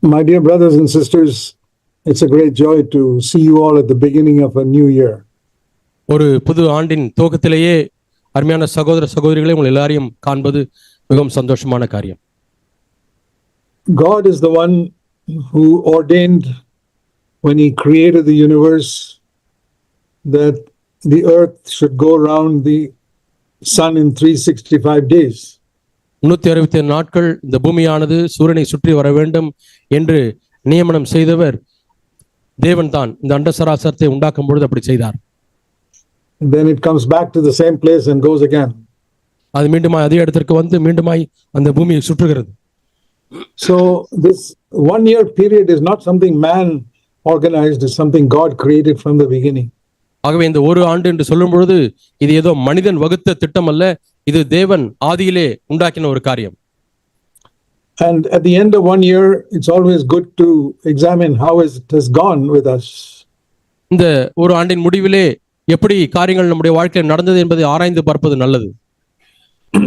My dear brothers and sisters, it's a great joy to see you all at the beginning of a new year. ஒரு புது ஆண்டின் துவக்கத்திலேயே அருமையான சகோதர சகோதரிகளை உங்கள் எல்லாரையும் காண்பது மிகவும் சந்தோஷமான காரியம். God is the one who ordained when he created the universe that the earth should go around the sun in 365 days. 365 நாட்கள் இந்த பூமியானது சூரியனை சுற்றி வர வேண்டும் என்று நியமனம் செய்தவர் தேவன் தான். இந்த அண்ட சராசரத்தை உண்டாக்கும் பொழுது அப்படி செய்தார். Then it comes back to the same place and goes again. அது மீண்டுமாய் அதே இடத்திற்கு வந்து மீண்டுமாய் அந்த பூமியை சுற்றுகிறது. So this 1 year period is not something man organized, it's something God created from the beginning. ஆகவே இந்த ஒரு ஆண்டு என்று சொல்லும் பொழுது இது ஏதோ மனிதன் வகுத்த திட்டம் அல்ல, இது தேவன் ஆதியிலே உண்டாக்கின ஒரு காரியம். And at the end of 1 year, it's always good to examine how it has gone with us. இந்த ஒரு ஆண்டின் முடிவிலே எப்படி காரியங்கள் நம்முடைய வாழ்க்கையில் நடந்தது என்பதை ஆராய்ந்து பார்ப்பது நல்லது.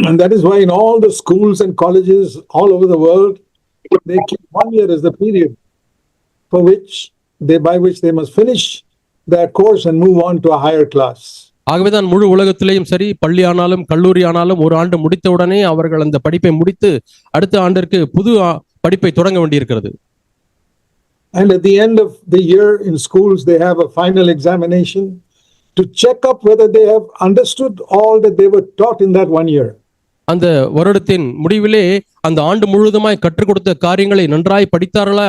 And that is why in all the schools and colleges all over the world, they keep 1 year as the period by which they must finish their course and move on to a higher class. ஆகவேதான் முழு உலகத்திலேயும் சரி, பள்ளி ஆனாலும் கல்லூரி ஆனாலும் ஒரு ஆண்டு முடித்தவுடனே அவர்கள் அந்த படிப்பை முடித்து அடுத்த ஆண்டிற்கு புது படிப்பை தொடங்க வேண்டியிருக்கிறது. And at the end of the year in schools, they have a final examination to check up whether they have understood all that they were taught in that 1 year. அந்த வருடத்தின் முடிவிலே அந்த ஆண்டு முழுவதுமாய் கற்றுக் கொடுத்த காரியங்களை நன்றாய் படித்தார்களா,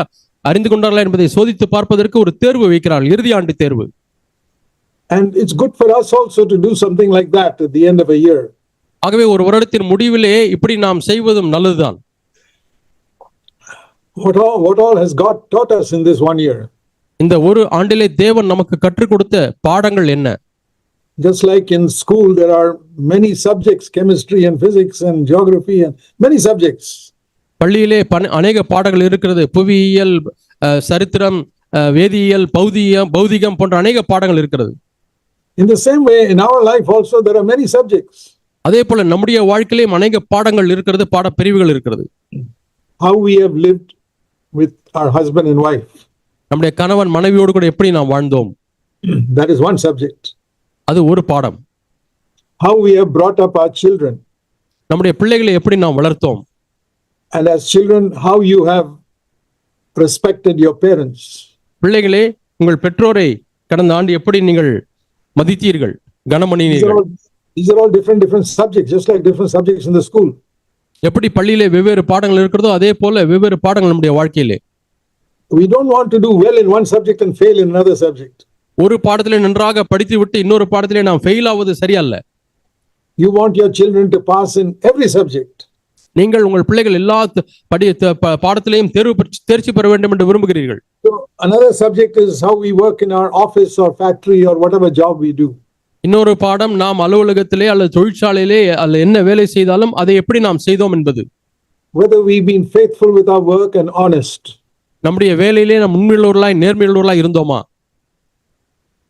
அறிந்து கொண்டார்களா என்பதை சோதித்து பார்ப்பதற்கு ஒரு தேர்வு வைக்கிறார்கள், இறுதி ஆண்டு தேர்வு. And it's good for us also to do something like that at the end of a year. ஆகவே ஒரு வருடத்தின் முடிவிலே இப்படி நாம் செய்வதும் நல்லதுதான். What all has God taught us in this 1 year? இந்த ஒரு ஆண்டிலே தேவன் நமக்கு கற்றுக் கொடுத்த பாடங்கள் என்ன? Just like in school there are many subjects, chemistry and physics and geography and many subjects. பள்ளியிலே அநேக பாடங்கள் இருக்கிறது. புவியியல், சரித்திரம், வேதியியல், பௌதிகம் போன்ற அநேக பாடங்கள் இருக்கிறது. In the same way in our life also there are many subjects. அதே போல நம்முடைய வாழ்க்கையிலும் அநேக பாடங்கள் இருக்கிறது, பாட பிரிவுகள் இருக்கிறது. How we have lived with our husband and wife. நம்முடைய கணவன் மனைவியோடு கூட எப்படி நாம் வாழ்ந்தோம். That is one subject. அது ஒரு பாடம். How we have brought up our children. நம்முடைய பிள்ளைகளை எப்படி நாம் வளர்த்தோம். And as children how you have respected your parents. பிள்ளைகளே, உங்கள் பெற்றோரை கடந்த ஆண்டு எப்படி நீங்கள் மதித்தீர்கள், கனமணினீர்கள். These are all different subjects, just like different subjects in the school. எப்படி பள்ளியிலே வெவ்வேறு பாடங்கள் இருக்கிறதோ அதே போல வெவ்வேறு பாடங்கள் நம்முடைய வாழ்க்கையிலே. We don't want to do well in one subject and fail in another subject. ஒரு பாடத்திலே நன்றாக படித்து விட்டு இன்னொரு பாடத்திலே நாம் ஃபெயில் ஆவது சரியல்ல. You want your children to pass in every subject. நீங்கள் உங்கள் பிள்ளைகள் எல்லா பாடத்திலேயும் தேர்ச்சி பெற வேண்டும் என்று விரும்புகிறீர்கள். So another subject is how we work in our office or factory or whatever job we do. இன்னொரு பாடம் நாம் அலுவலகத்திலே அல்லது தொழிற்சாலையிலே அல்ல என்ன வேலை செய்தாலும் அதை எப்படி நாம் செய்தோம் என்பது. Whether we've been faithful with our work and honest. நம்முடைய வேலையிலே நாம் உண்மையுள்ளவர்களாய் நேர்மையுள்ளவர்களாய் இருந்தோமா.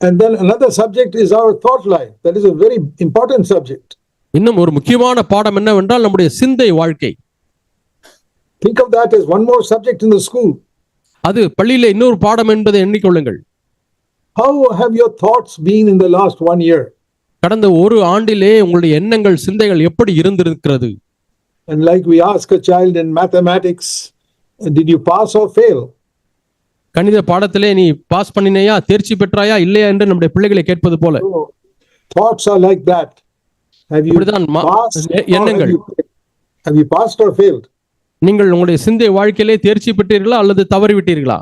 And then another subject is our thought life. That is a very important subject. இன்னும் ஒரு முக்கியமான பாடம் என்னவென்றால் நம்முடைய சிந்தை வாழ்க்கை. Think of that as one more subject in the school. அது பள்ளியிலே இன்னொரு பாடம் என்பதை எண்ணிக்கொள்ளுங்கள். How have your thoughts been in the last 1 year? கடந்த ஒரு ஆண்டிலே உங்களுடைய எண்ணங்கள், சிந்தைகள் எப்படி இருந்திருக்கிறது? And like we ask a child in mathematics, did you pass or fail? கணித பாடத்திலே நீ பாஸ் பண்ணினையா, தேர்ச்சி பெற்றாயா இல்லையா என்று நம்முடைய பிள்ளைகளை கேட்பது போல. Thoughts are like that. Have you passed எண்ணங்கள். Have you passed or failed? நீங்கள் உங்களுடைய சிந்தை வாழ்க்கையிலே தேர்ச்சி பெற்றீர்களா அல்லது தவறி விட்டீர்களா?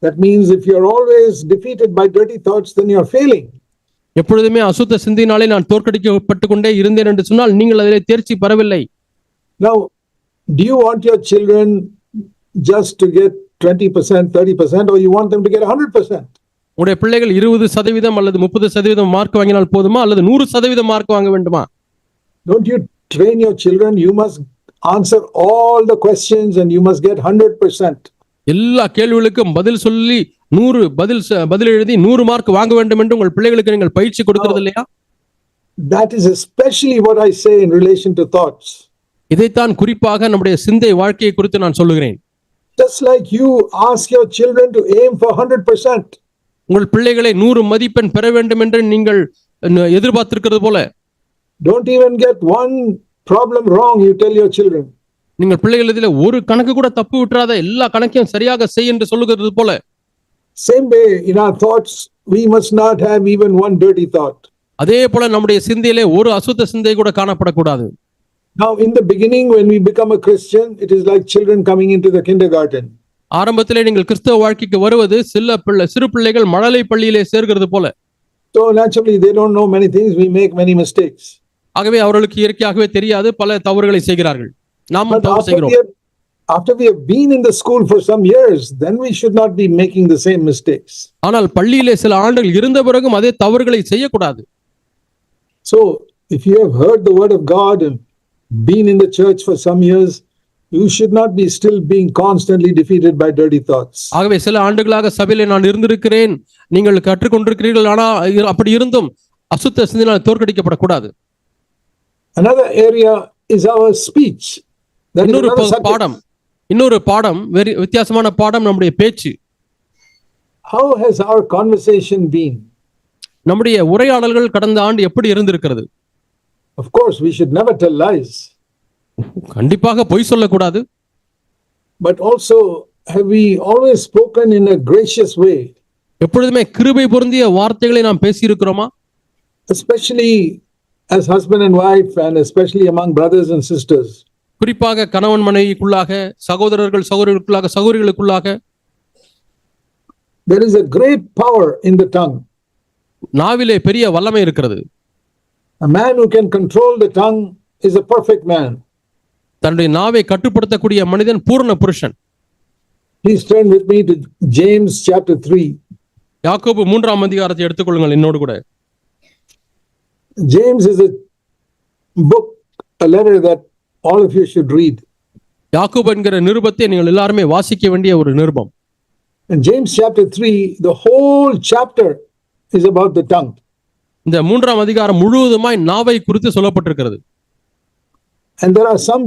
That means if you are always defeated by dirty thoughts, then you are failing. எப்பொழுதுமே அசுத்த சிந்தையினாலே நான் தோற்கடிக்கப்பட்டு கொண்டே இருந்தேன் என்று சொன்னால் நீங்கள் அதிலே தேர்ச்சி பெறவில்லை. Now, do you want your children just to get 20%, 30%, or you want them to get 100%? உடைய பிள்ளைகள் 20% அல்லது 30% மார்க் வாங்கினால் போதுமா அல்லது 100% மார்க் வாங்க வேண்டுமா? Don't you train your children? You must answer all the questions and you must get 100%. எல்லா கேள்விகளுக்கும் பதில் சொல்லி 100 பதில் எழுதி 100 மார்க் வாங்க வேண்டும் என்று உங்கள் பிள்ளைகளுக்கு நீங்கள் பயிற்சி கொடுக்கிறது இல்லையா? That is especially what I say in relation to thoughts. இதைத்தான் குறிப்பாக நம்முடைய சிந்தை வாழ்க்கையை குறித்து நான் சொல்லுகிறேன். Just like you ask your children to aim for 100%. உங்கள் பிள்ளைகளை 100 மதிப்பெண் பெற வேண்டும் என்று நீங்கள் எதிர்பார்த்திருக்கிறது போல, Don't even get one problem wrong, you tell your children. நீங்கள் பிள்ளைகள் இதில் ஒரு கணக்கு கூட தப்பு விட்டுறாத, எல்லா கணக்கையும் சரியாக செய் என்று சொல்லுகிறது போல, Same way in our thoughts, we must not have even one dirty thought. அதே போல நம்முடைய சிந்தையிலே ஒரு அசுத்த சிந்தை கூட காணப்படக்கூடாது. Now, in the beginning, when we become a Christian, it is like children coming into the kindergarten. ஆரம்பத்திலே நீங்கள் கிறிஸ்தவ வாழ்க்கைக்கு வருவது சிறு பிள்ளைகள் மழலை பள்ளியிலே சேர்கிறது போல. So naturally, they don't know many things. We make many mistakes. ஆகவே அவர்களுக்கு இயற்கையாகவே தெரியாது, பல தவறுகளை செய்கிறார்கள். நாம் But தவறு செய்கிறோம். after we have been in the school for some years, then we should not be making the same mistakes. ஆனால் பள்ளியிலே சில ஆண்டுகள் இருந்த பிறகும் அதே தவறுகளை செய்யக்கூடாது. So, if you have heard the word of God and been in the church for some years, you should not be still being constantly defeated by dirty thoughts. ஆகவே சில ஆண்டுகளாக சபையிலே நான் இருந்திருக்கிறேன், நீங்கள் கற்றுக்கொண்டிருக்கிறீர்கள், ஆனால் அப்படி இருந்தும் அசுத்த சிந்தனையால் தோற்கடிக்கப்படக்கூடாது. Another area is our speech. That is இன்னொரு another subject. பாடம் வித்தியாசமான பாடம் நம்முடைய பேச்சு. How has our conversation been? நம்முடைய உரையாடல்கள் கடந்த ஆண்டு எப்படி இருந்திருக்கிறது? Of course, we should never tell lies. கண்டிப்பாக பொய் சொல்லக்கூடாது. But also, have we always spoken in a gracious way? எப்பொழுதுமே கிருபை பொருந்திய வார்த்தைகளை நாம் பேசியிருக்கிறோமா? Especially as husband and wife, and especially among brothers and sisters. குறிப்பாக கணவன் மனைவிக்குள்ளாக, சகோதரிகளுக்குள்ளாக. There is a great power in the tongue. நாவிலே பெரிய வல்லமை இருக்கிறது. A man who can control the tongue is a perfect man. தன்னுடைய நாவை கட்டுப்படுத்தக்கூடிய மனிதன் பூரண புருஷன். Please turn with me to James chapter 3. யாக்கோபு 3ஆம் அதிகாரத்தை எடுத்துக்கொள்ளுங்கள் என்னோடு கூட. James is a book, a letter that all of you should read. யாக்கோபு என்கிற நிருபத்தை நீங்கள் எல்லாருமே வாசிக்க வேண்டிய ஒரு நிருபம். In James chapter 3, the whole chapter is about the tongue. இந்த 3ஆம் அதிகாரம் முழுவதுமாய் நாவை குறித்து சொல்லப்பட்டிருக்கிறது. And there are some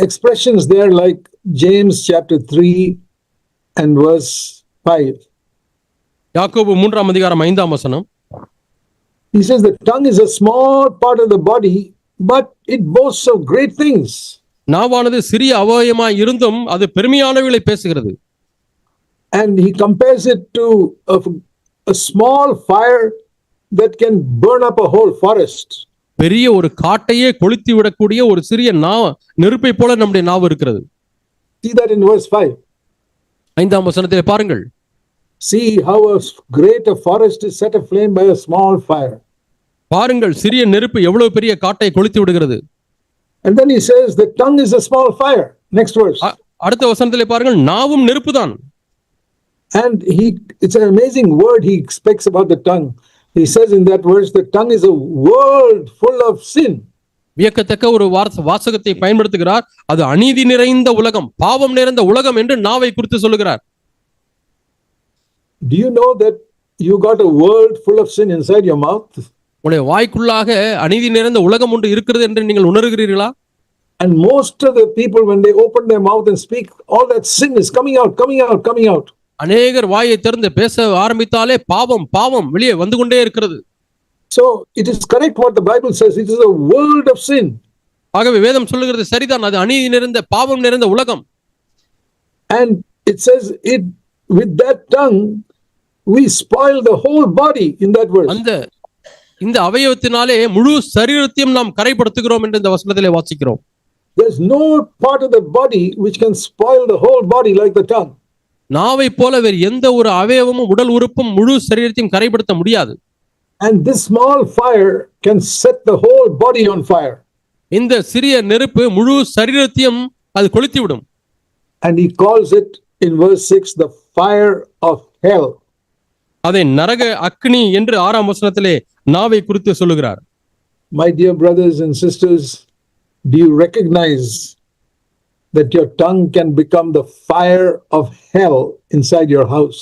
expressions there like James chapter 3 and verse 5. யாக்கோபு 3ஆம் அதிகாரம் 5ஆம் வசனம். He says the tongue is a small part of the body, but it boasts of great things. நாவானது சிறிய அவயமாய் இருந்தும் அது பெருமையானவைகளை பேசுகிறது. And he compares it to a small fire that can burn up a whole forest. பெரிய ஒரு காட்டையே கொளுத்தி விடக்கூடிய ஒரு சிறிய நெருப்பை போல நம்முடைய நாவு இருக்கிறது. See that in verse 5. 5ஆம் வசனத்திலே பாருங்கள். See how a great a forest is set aflame by a small fire. பாருங்கள், சிறிய நெருப்பு எவ்வளவு பெரிய காட்டை கொளுத்தி விடுகிறது. And then he says the tongue is a small fire. Next verse. அடுத்த வசனத்திலே பாருங்கள், நாவும் நெருப்புதான். And it's an amazing word he speaks about the tongue. He says in that verse, the tongue is a world full of sin. வியக்கத்தக்க ஒரு வாசகத்தை பயன்படுத்துகிறார். அது அநீதி நிறைந்த உலகம், பாவம் நிறைந்த உலகம் என்று நாவை குறித்து சொல்லுகிறார். Do you know that you got a world full of sin inside your mouth? உங்களுடைய வாய்க்குள்ளாக அநீதி நிறைந்த உலகம் ஒன்று இருக்கிறது என்று நீங்கள் உணர்கிறீர்களா? And most of the people, when they open their mouth and speak, all that sin is coming out. அநேகர் வாயை திறந்து பேச ஆரம்பித்தாலே பாவம் வெளியே வந்து கொண்டே இருக்கிறது. So it is correct what the Bible says. It is a world of sin. ஆகவே வேதம் சொல்லுகிறது சரிதான், அது அநீதி நிறைந்த பாவம் நிறைந்த உலகம். And it says it with that tongue we spoil the whole body in that verse. இந்த அவயவத்தினாலே முழு சரீரத்தையும் நாம் கரைப்படுத்துகிறோம் என்று இந்த வசனத்திலே வாசிக்கிறோம். There's no part of the body which can spoil the whole body like the tongue. நாவை போல வேறு எந்த ஒரு அவயவமும் உடல் உறுப்பும் முழு சரீரத்தையும் கரைப்படுத்த முடியாது. And this small fire can set the whole body on fire. இந்த சிறிய நெருப்பு முழு சரீரத்தையும் அது கொளுத்தி விடும். And he calls it in verse 6 the fire of hell. அதை நரக அக்னி என்று 6ஆம் வசனத்திலே நாவை குறித்து சொல்லுகிறார். My dear brothers and sisters, do you recognize that your tongue can become the fire of hell inside your house?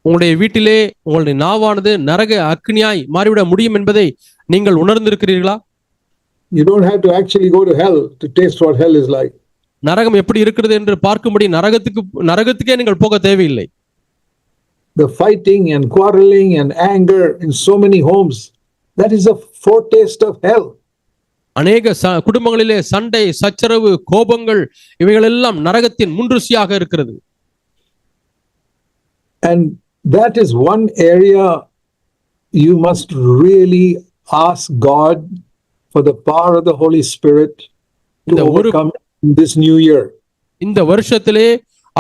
உங்களுடைய வீட்டிலே உங்களுடைய நாவானது நரக அக்னியாய் மாறிவிட முடியும் என்பதை நீங்கள் உணர்ந்திருக்கிறீர்களா? You don't have to actually go to hell to taste what hell is like. நரகம் எப்படி இருக்கிறது என்று பார்க்கும்படி நரகத்துக்கே நீங்கள் போக தேவையில்லை. The fighting and quarreling and anger in so many homes, that is a foretaste of hell. அநேக குடும்பங்களிலே சண்டை, சச்சரவு, கோபங்கள் இவைகளெல்லாம் நரகத்தின் முன்ருசியாக இருக்கிறது. And that is one area you must really ask God for the power of the Holy Spirit to overcome this new year. இந்த வருஷத்திலே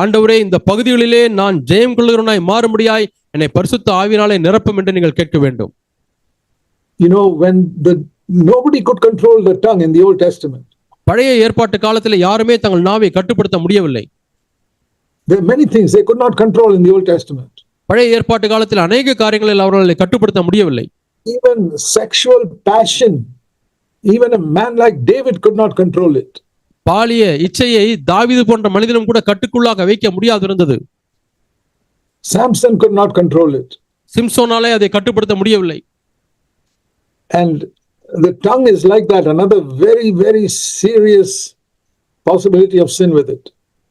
ஆண்டவரே, இந்த பகுதிகளிலே நான் ஜெயம் கொள்கிறவனாய் மாறும்படியாய் என்னை பரிசுத்த ஆவியினாலே நிரப்பும் என்று நீங்கள் கேட்க வேண்டும். You know, when nobody could control the tongue in the Old Testament. பழைய ஏற்பாட்டு காலத்திலே யாருமே தங்கள் நாவை கட்டுப்படுத்த முடியவில்லை. There are many things they could not control in the Old Testament. பழைய ஏற்பாட்டு காலத்தில் அநேக காரியங்களில் அவர்களை கட்டுப்படுத்த முடியவில்லை. Even sexual passion, even a man like David could not control it. பாலிய இச்சையை தாவீது போன்ற மனிதனும் கூட கட்டுக்குள்ளாக வைக்க முடியாது இருந்தது. Samson could not control it. சிம்சோனாலே அதை கட்டுப்படுத்த முடியவில்லை. And the tongue is like that, another very, very serious possibility of sin with it.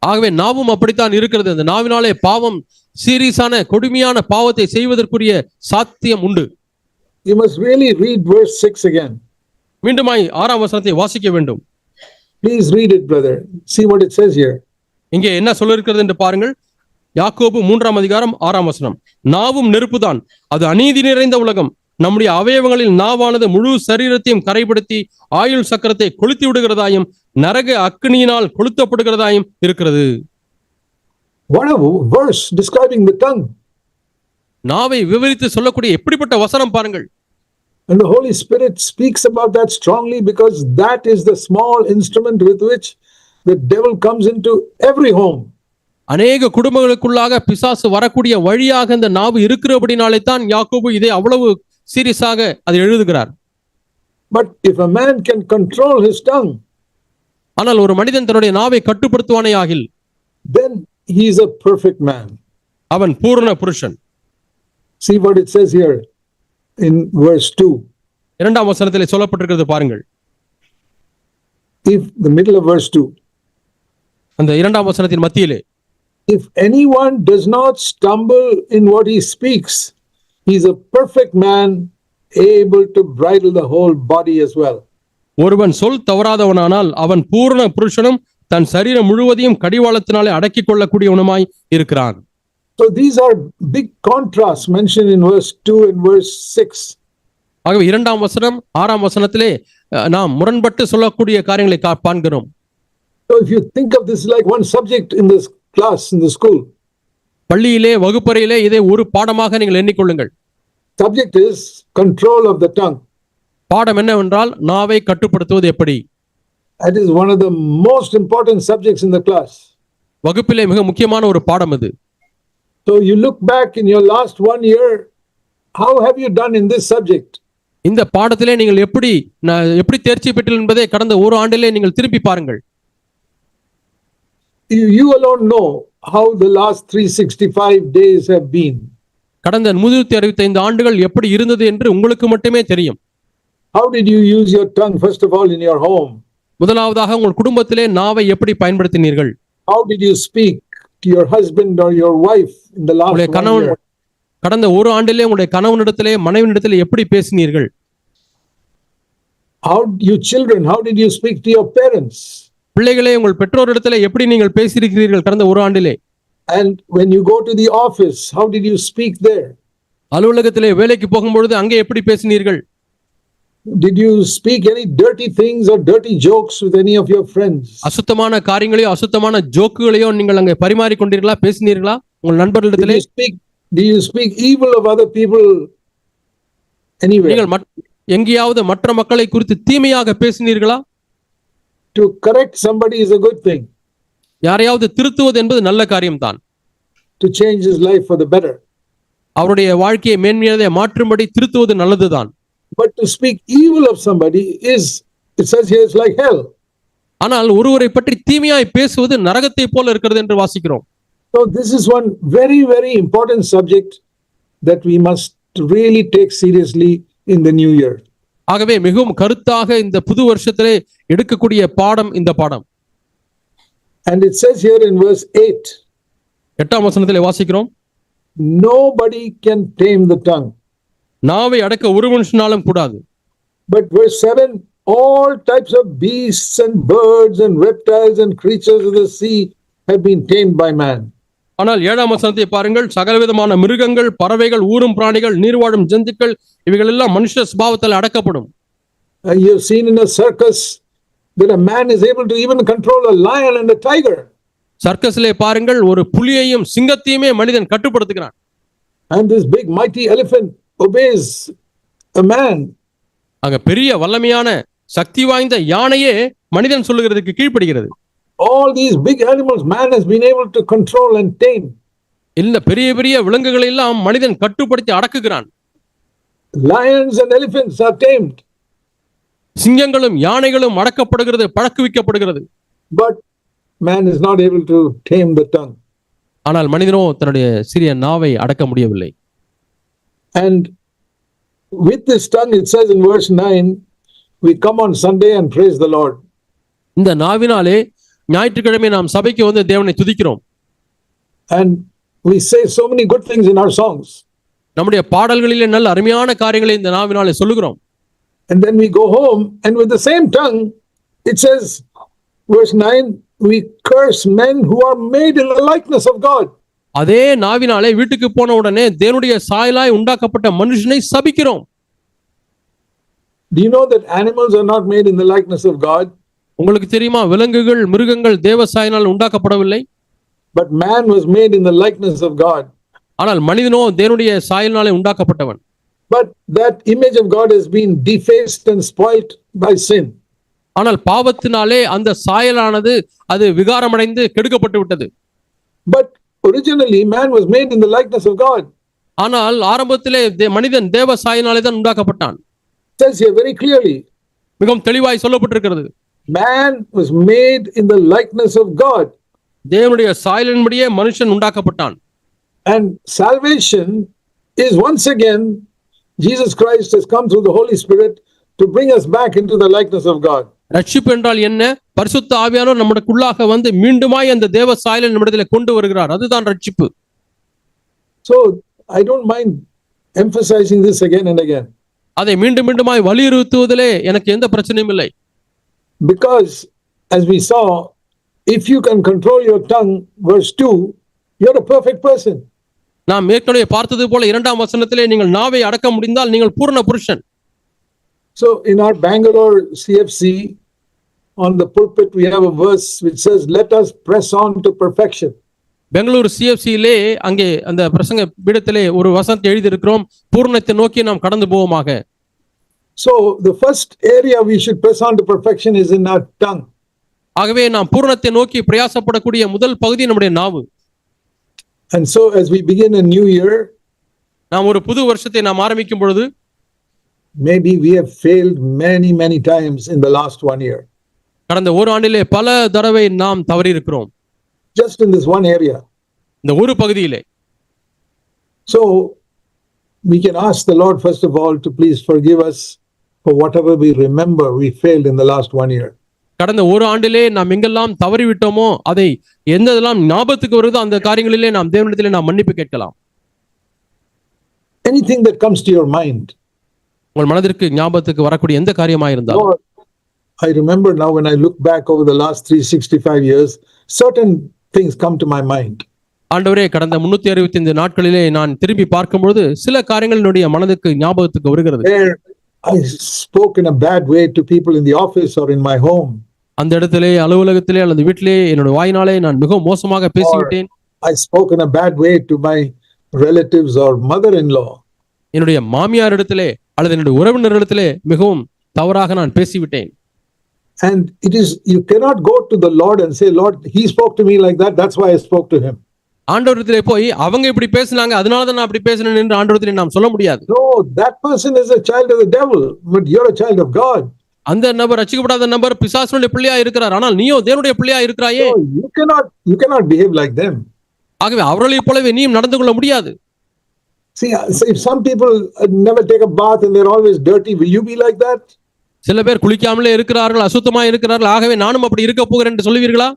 ஆகவே நாவும் அப்படித்தான் இருக்கிறது. அந்த நாவினாலே பாவம், சீரியஸான கொடுமையான பாவத்தை செய்வதற்குரிய சாத்தியம் உண்டு. You must really read verse 6 again. மீண்டுமாய் 6ஆம் வசனத்தை வாசிக்க வேண்டும். Please read it, brother. See what it says here. இங்கே என்ன சொல்லிருக்கிறது என்று பாருங்கள். யாக்கோபு 3ஆம் அதிகாரம் 6ஆம் வசனம். நாவும் நெருப்புதான், அது அநீதி நிறைந்த உலகம். நம்முடைய அவயவங்களில் நாவானது முழு சரீரத்தையும் கரைப்படுத்தி ஆயுள் சக்கரத்தை கொளுத்தி விடுகிறதாயும் நரக அக்னியினால் கொளுத்தப்படுகிறதாயும் இருக்கிறது. What a verse describing the tongue. நாவை விவரித்து சொல்லக்கூடிய எப்படிப்பட்ட வசனம் பாருங்கள். And the Holy Spirit speaks about that strongly because that is the small instrument with which the devil comes into every home. அநேக குடும்பங்களுக்குள்ளாக பிசாசு வரக்கூடிய வழியாக இந்த நாவு இருக்கிறபடினாலே தான் யாக்கோபு இதை அவ்வளவு சீரியஸாக அதை எழுதுகிறார். But if a man can control his tongue, ஆனால் ஒரு மனிதன் தன்னுடைய நாவை கட்டுப்படுத்துவானே ஆகில், then he is a perfect man. அவன் பூரண புருஷன். See what it says here in verse 2. 2ஆம் வசனத்திலே சொல்லப்பட்டிருக்கிறது பாருங்கள். If the middle of verse 2. அந்த 2ஆம் வசனத்தின் மத்தியிலே, if anyone does not stumble in what he speaks, he is a perfect man, able to bridle the whole body as well. ஒருவன் சொல் தவறாதவனானால் அவன் பூரண புருஷனும் தன் சரீரம் முழுவதையும் கடிவாளத்தினாலே அடக்கிக் கொள்ளக்கூடியவனுமாய் இருக்கிறான். So these are big contrasts mentioned in verse 2 and verse 6. ஆகவே 2ஆம் வசனம் 6ஆம் வசனத்திலே நாம் முரண்பட்டு சொல்லக்கூடிய காரியங்களை காண்கிறோம். So if you think of this like one subject in this class in the school, பள்ளியிலே வகுப்பறையிலே இதை ஒரு பாடமாக நீங்கள் எண்ணிக்கொள்ளுங்கள். subject is control of the tongue. பாடம் என்னவென்றால் நாவை கட்டுப்படுத்துவது எப்படி. That is one of the most important subjects in the class. வகுப்பிலே மிக முக்கியமான ஒரு பாடம் இது. So you look back in your last 1 year, how have you done in this subject? இந்த பாடத்திலே நீங்கள் எப்படி தேர்ச்சி பெற்றீர்கள் என்பதை கடந்த ஒரு ஆண்டிலே நீங்கள் திருப்பி பாருங்கள். You alone know how the last 365 days have been. கடந்த 365 ஆண்டுகள் எப்படி இருந்தது என்று உங்களுக்கு மட்டுமே தெரியும். How did you use your tongue first of all in your home? முதலாவதாக உங்கள் குடும்பத்திலே நாவை எப்படி பயன்படுத்தினீர்கள்? How did you speak to your husband or your wife in the last 1 year? கடந்த ஒரு ஆண்டிலே உங்களுடைய கணவனிடத்திலே மனைவியிடத்திலே எப்படி பேசினீர்கள்? How you children, how did you speak to your parents? பிள்ளைகளே, உங்கள் பெற்றோரிடத்திலே எப்படி நீங்கள் பேசியிருக்கிறீர்கள் கடந்த ஒரு ஆண்டிலே? And when you go to the office, how did you speak there? அலுவலகத்திலே வேலைக்கு போகும்பொழுது அங்கே எப்படி பேசினீர்கள்? Did you speak any dirty things or dirty jokes with any of your friends? அசுத்தமான காரியங்களையோ அசுத்தமான ஜோக்குகளையோ நீங்கள் அங்கே பரிமாறிக் கொண்டீர்களா, பேசினீர்களா உங்கள் நண்பர்களிடத்திலே? Do you speak evil of other people anywhere? நீங்கள் எங்கேயாவது மற்ற மக்களை குறித்து தீமையாக பேசினீர்களா? To correct somebody is a good thing. யாரையாவது திருத்துவது என்பது நல்ல காரியம்தான். To change his life for the better. அவருடைய வாழ்க்கையை மேன்மையானதை மாற்றும்படி திருத்துவது நல்லதுதான். But to speak evil of somebody is, it says here, it's like hell. ஆனால் ஒருவரை பற்றி தீமையாய் பேசுவது நரகத்தை போல இருக்கிறது என்று வாசிக்கிறோம். So this is one very, very important subject that we must really take seriously in the new year. ஆகவே மிகவும் கருத்தாக இந்த புது வருஷத்திலே எடுக்கக்கூடிய பாடம் இந்த பாடம். And it says here in verse 8, 8ஆம் வசனத்திலே வாசிக்கிறோம், nobody can tame the tongue. நாவை அடக்க ஒரு மனுஷனாலும் கூடாது. But verse 7, all types of beasts and birds and reptiles and creatures of the sea have been tamed by man. ஆனால் 7ஆம் வசனத்தை பாருங்கள், சகலவிதமான மிருகங்கள், பறவைகள், ஊரும் பிராணிகள், நீர்வாழும் ஜந்துக்கள் இவைகள் எல்லாம் மனுஷ சுபாவத்தால் அடக்கப்படும். You have seen in a circus that a man is able to even control a lion and a tiger. சர்க்கஸிலே பாருங்கள், ஒரு புலியையும் சிங்கத்தையுமே மனிதன் கட்டுப்படுத்துகிறான். And this big mighty elephant obeys a man. அங்க பெரிய வல்லமையான சக்தி வாய்ந்த யானையே மனிதன் சொல்லுகிறதுக்கு கீழ்ப்படுகிறது. All these big animals man has been able to control and tame. இந்த பெரிய பெரிய விலங்குகளை எல்லாம் மனிதன் கட்டுப்படுத்தி அடக்குகிறான். Lions and elephants are tamed. சிங்கங்களும் யானைகளும் அடக்கப்படுகிறது, பழக்குவிக்கப்படுகிறது. But man is not able to tame the tongue. ஆனால் மனிதனோ தன்னுடைய சிறிய நாவை அடக்க முடியவில்லை. And with this tongue, it says in verse 9, we come on Sunday and praise the Lord. இந்த நாவினாலே ஞாயிற்றுக்கிழமை நாம் சபைக்கு வந்து தேவனை துதிக்கிறோம். And we say so many good things in our songs. நம்முடைய பாடல்களிலே நல்ல அருமையான காரியங்களை இந்த நாவினாலே சொல்லுகிறோம். And then we go home and with the same tongue, it says, verse 9, we curse men who are made in the likeness of God. அதே நாவினாலே வீட்டுக்கு போன உடனே தேவனுடைய சாயலாய் உண்டாக்கப்பட்ட மனுஷனை சபிக்கிறோம். Do you know that animals are not made in the likeness of God? உங்களுக்கு தெரியுமா, விலங்குகள், மிருகங்கள் தேவ சாயலால் உண்டாக்கப்படவில்லை. But man was made in the likeness of God. ஆனால் மனிதனோ தேவனுடைய சாயலினாலே உண்டாக்கப்பட்டவன். But that image of God has been defaced and spoilt by sin. ஆனால் பாவத்தினாலே அந்த சாயலானது அது விகாரமடைந்து கெடுக்கப்பட்டு விட்டது. But originally man was made in the likeness of God. ஆனால் ஆரம்பத்திலே மனிதன் தேவ சாயலினாலே தான் உண்டாக்கப்பட்டான். It says here very clearly, மிகவும் தெளிவாய் சொல்லப்பட்டிருக்கிறது, man was made in the likeness of God. தேவனுடைய சாயலின்படியே மனுஷன் உண்டாக்கப்பட்டான். And salvation is once again, Jesus Christ has come through the Holy Spirit to bring us back into the likeness of God. ரட்சிப்பு என்றால் என்ன? பரிசுத்த ஆவியானவர் நம்முடைய வந்து மீண்டுமாய் அந்த தேவ சாயலை நம்மிடத்தில் கொண்டு வருகிறார். அதுதான் ரட்சிப்பு. So I don't mind emphasizing this again and again. அதை மீண்டும் மீண்டுமாய் வலியுறுத்துவதிலே எனக்கு எந்த பிரச்சனையும் இல்லை. Because as we saw, if you can control your tongue, verse 2, you're a perfect person. நாம் ஏற்கனவே பார்த்தது போல 2ஆம் வசனத்திலே நீங்கள் நாவை அடக்க முடிந்தால் நீங்கள் பூரண புருஷன். So in our Bangalore CFC, on the pulpit we have a verse which says, let us press on to perfection. Bangalore சிஎஃப்சியிலே அங்கே அந்த பிரசங்க பீடத்திலே ஒரு வசனத்தை எழுதி இருக்கிறோம், பூரணத்தை நோக்கி நாம் கடந்து போவோமாக. So the first area we should press on to perfection is in our tongue. ஆகவே நாம் பூரணத்தை நோக்கி பிரயாசப்படக்கூடிய முதல் பகுதி நம்முடைய நாவு. And so as we begin a new year, நாம் ஒரு புது வருஷத்தை நாம் ஆரம்பிக்கும் பொழுது maybe we have failed many times in the last 1 year. கடந்த ஒரு ஆண்டிலே பல தடவை நாம் தவறி இருக்கிறோம். Just in this one area. இந்த ஒரு பகுதியிலே. So we can ask the Lord first of all to please forgive us for whatever we remember we failed in the last 1 year. கடந்த ஒரு ஆண்டிலே நாம் எங்கெல்லாம் தவறி விட்டோமோ அதை எந்தெல்லாம் ஞாபகத்துக்கு வருதோ அந்த காரியங்களிலே நாம் தேவனிடத்திலே நாம் மன்னிப்பு கேட்கலாம். Anything that comes to your mind. உங்கள் மனதிற்கு ஞாபகத்துக்கு வரக்கூடிய எந்த காரியமாக இருந்தாலும். Lord, I remember now when I look back over the last 365 years, certain things come to my mind. ஆண்டவரே, கடந்த 365 நாட்களிலே நான் திரும்பி பார்க்கும்போது சில காரியங்கள் என்னுடைய மனதுக்கு ஞாபகத்துக்கு வருகிறது. I spoke in a bad way to people in the office or in my home. அந்த இடத்திலே, அலுவலகத்திலே அல்லது வீட்டிலே என்னுடைய வாயினாலே நான் மிகவும் மோசமாக பேசிவிட்டேன். I spoke in a bad way to my relatives or mother-in-law. என்னுடைய மாமியார் இடத்திலே அல்லது என்னுடைய உறவினரிடத்திலே மிகவும் தவறாக நான் பேசிவிட்டேன். And it is, you cannot go to the Lord and say, Lord, he spoke to me like that, that's why I spoke to him. ஆண்டவரிடத்திலே போய் அவங்க இப்படி பேசினாங்க அதனால தான் நான் அப்படி பேசினேன் என்று ஆண்டவரிடத்திலே நாம் சொல்ல முடியாது. No, that person is a child of the devil, but you're a child of God. அந்த நபர் ரட்சிக்கப்படாத நபர் பிசாசுடைய பிள்ளையா இருக்கிறார், ஆனால் நீயோ தேவனுடைய பிள்ளையா இருக்கிறாயே. So you cannot behave like them. ஆகவே அவர்களைப் போலவே நீயும் நடந்து கொள்ள முடியாது. See, if some people never take a bath and they're always dirty, will you be like that? சில பேர் குளிக்காமலே இருக்கிறார்கள், அசுத்தமா இருக்கிறார்கள், ஆகவே நானும் அப்படி இருக்க போகிறேன் என்று சொல்லுவீர்களா?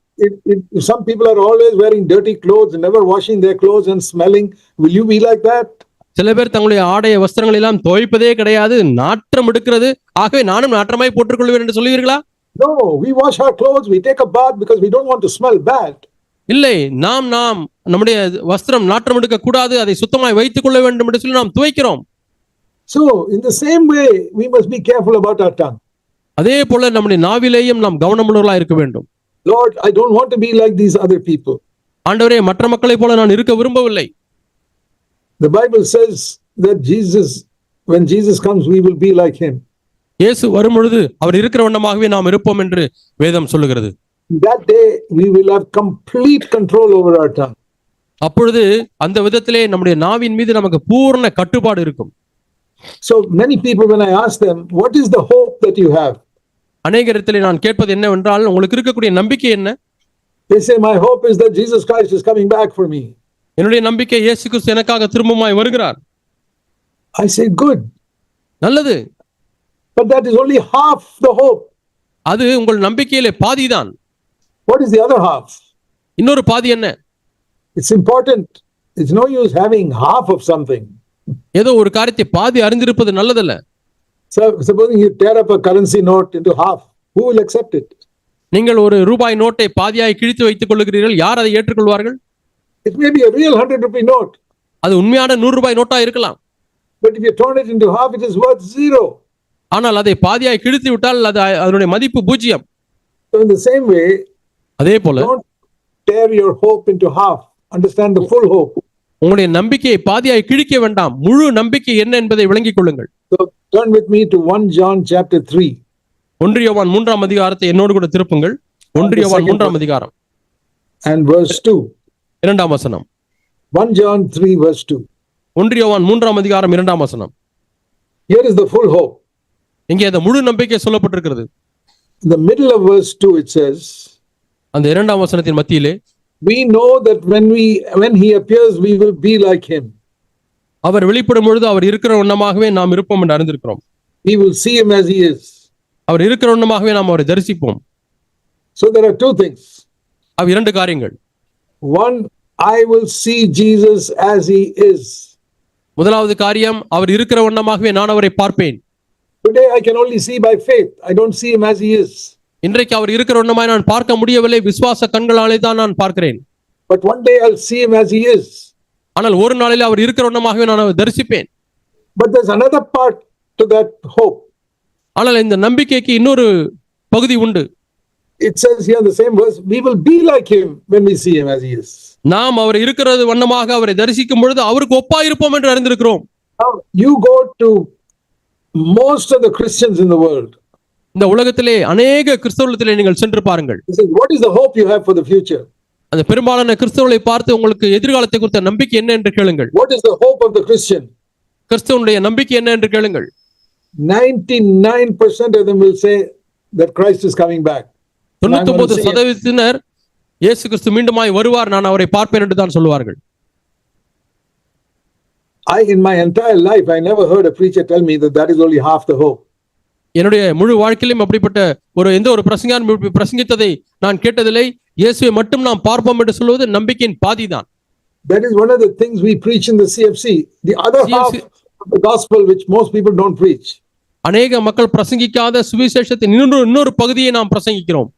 If some people are always wearing dirty clothes, never washing their clothes and smelling, will you be like that? சில பேர் தங்களுடைய ஆடைய வஸ்திரங்கள் எல்லாம் துவைப்பதே கிடையாது, நாற்றம் எடுக்கிறது, ஆகவே நானும் நாற்றமாய் போட்டுக்கொள்வேன் என்று சொல்லுவீர்களா? No, we wash our clothes, we take a bath because we don't want to smell bad. இல்லை, நாம் நம்முடைய வஸ்திரம் நாற்றம் எடுக்க கூடாது, அதை சுத்தமாய் வைத்துக் கொள்ள வேண்டும் என்று சொல்லி நாம் துவைக்கிறோம். So in the same way, we must be careful about our tongue. அதே போல நம்முடைய நாவிலேயும் நாம் கவனமுள்ளவர்களாய் இருக்க வேண்டும். Lord, I don't want to be like these other people. ஆண்டவரே, மற்ற மக்களைப் போல நான் இருக்க விரும்பவில்லை. The Bible says that when Jesus comes, we will be like him. இயேசு வரும்பொழுது அவர் இருக்கிற வண்ணமாகவே நாம் இருப்போம் என்று வேதம் சொல்லுகிறது. That day we will have complete control over our tongue. அப்பொழுது அந்த விதத்திலே நம்முடைய நாவின் மீது நமக்கு பூர்ண கட்டுப்பாடு இருக்கும். So many people, when I ask them, what is the hope that you have? அநேகரிடத்திலே நான் கேட்பது என்னவென்றால், உங்களுக்கு இருக்கக்கூடிய நம்பிக்கை என்ன? They say, my hope is that Jesus Christ is coming back for me. என்னுடைய நம்பிக்கை இயேசு கிறிஸ்து எனக்காக திரும்பமாய் வருகிறார். I say, good. நல்லது. But that is only half the hope. அது உங்கள் நம்பிக்கையிலே பாதிதான். What is the other half? இன்னொரு பாதி என்ன? It's important. It's no use having half of something. ஏதோ ஒரு காரியத்தை பாதி அறிந்திருப்பது நல்லதல்ல. So supposing you tear up a currency note into half, who will accept it? நீங்கள் ஒரு ரூபாய் நோட்டை பாதியாய் கிழித்து வைத்துக் கொள்கிறீர்கள், யார் அதை ஏற்றுக்கொள்வார்கள்? It may be a real 100 rupee note. அது உண்மையான 100 ரூபாய் நோட்டா இருக்கலாம். But if you turn it into half, it is worth 0. ஆனால் அதை பாதியாய் கிழித்து விட்டால் அது அதனுடைய மதிப்பு 0. So in the same way, அதே போல don't tear your hope into half. Understand the full hope. உங்களுடைய நம்பிக்கையை பாதியாய் கிழிக்க வேண்டாம், முழு நம்பிக்கை என்ன என்பதை விளங்கிக் கொள்ளுங்கள். So turn with me to 1 John chapter 3. 1 யோவான் 3ஆம் அதிகாரத்தை என்னோடு கூட திருப்புங்கள். 1 யோவான் 3ஆம் அதிகாரம் and verse 2. 2ஆம் வசனம். 1 John 3 verse 2. 1 யோவான் 3ஆம் அதிகாரம் 2ஆம் வசனம். Here is the full hope. இங்கே அந்த முழு நம்பிக்கை சொல்லப்பட்டிருக்கிறது. In the middle of verse 2 it says, அந்த 2ஆம் வசனத்தின் மத்தியிலே, we know that when he appears we will be like him. அவர் வெளிப்படும் பொழுது அவர் இருக்கிற வண்ணமாகவே நாம் இருப்போம் என்று அறிந்திருக்கிறோம். We will see him as he is. அவர் இருக்கிற வண்ணமாகவே நாம் அவரை தரிசிப்போம். So there are two things. அவ் இரண்டு காரியங்கள். One, I will see Jesus as he is. முதலாவது காரியம், அவர் இருக்கிற வண்ணமாகவே நான் அவரை பார்ப்பேன். Today I can only see by faith. I don't see him as he is. இன்றைக்கு அவர் இருக்கிற வண்ணமாய் நான் பார்க்க முடியவில்லை, விசுவாச கண்களாலே தான் நான் பார்க்கிறேன். But one day I'll see him as he is. ஆனால் ஒரு நாளில் அவர் இருக்கிற வண்ணமாகவே நான் அவரை தரிசிப்பேன். But there's another part to that hope. ஆனால் இந்த நம்பிக்கைக்கு இன்னொரு பகுதி உண்டு. It says here in the same verse, we will be like him when we see him as he is. நாம் அவர் இருக்கிறது வண்ணமாக அவரை தரிசிக்கும் பொழுது அவருக்கு ஒப்பாய் இருப்போம் என்று அறிந்திருக்கிறோம். Now you go to most of the Christians in the world. இந்த உலகத்திலே அநேக கிறிஸ்தவத்திலே நீங்கள் சென்று பாருங்கள். He says, what is the hope you have for the future? அந்த பெரும்பாலான கிறிஸ்தவர்களை பார்த்து உங்களுக்கு எதிர்காலத்தை குறித்த நம்பிக்கை என்ன என்று கேளுங்கள். What is the hope of the Christian? கிறிஸ்தவனுடைய நம்பிக்கை என்ன என்று கேளுங்கள். 99% of them will say that Christ is coming back. 99% இயேசு கிறிஸ்து மீண்டுமாய் வருவார், நான் அவரை பார்ப்பேன் என்று தான் சொல்லுவார்கள். In my entire life, I never heard a preacher tell me that is only half the hope. என்னுடைய முழு வாழ்க்கையிலும் அப்படிப்பட்ட எந்த ஒரு பிரசங்கியாரும் பிரசங்கித்ததை நான் கேட்டதில்லை. இயேசுவை மட்டும் நாம் பார்ப்போம் என்று சொல்வது நம்பிக்கையின் பாதிதான். That is one of the things we preach in the CFC. The other half of the gospel which most people don't preach. அநேக மக்கள் பிரசங்கிக்காத சுவிசேஷத்தின் இன்னொரு பகுதியை நாம் பிரசங்கிக்கிறோம்.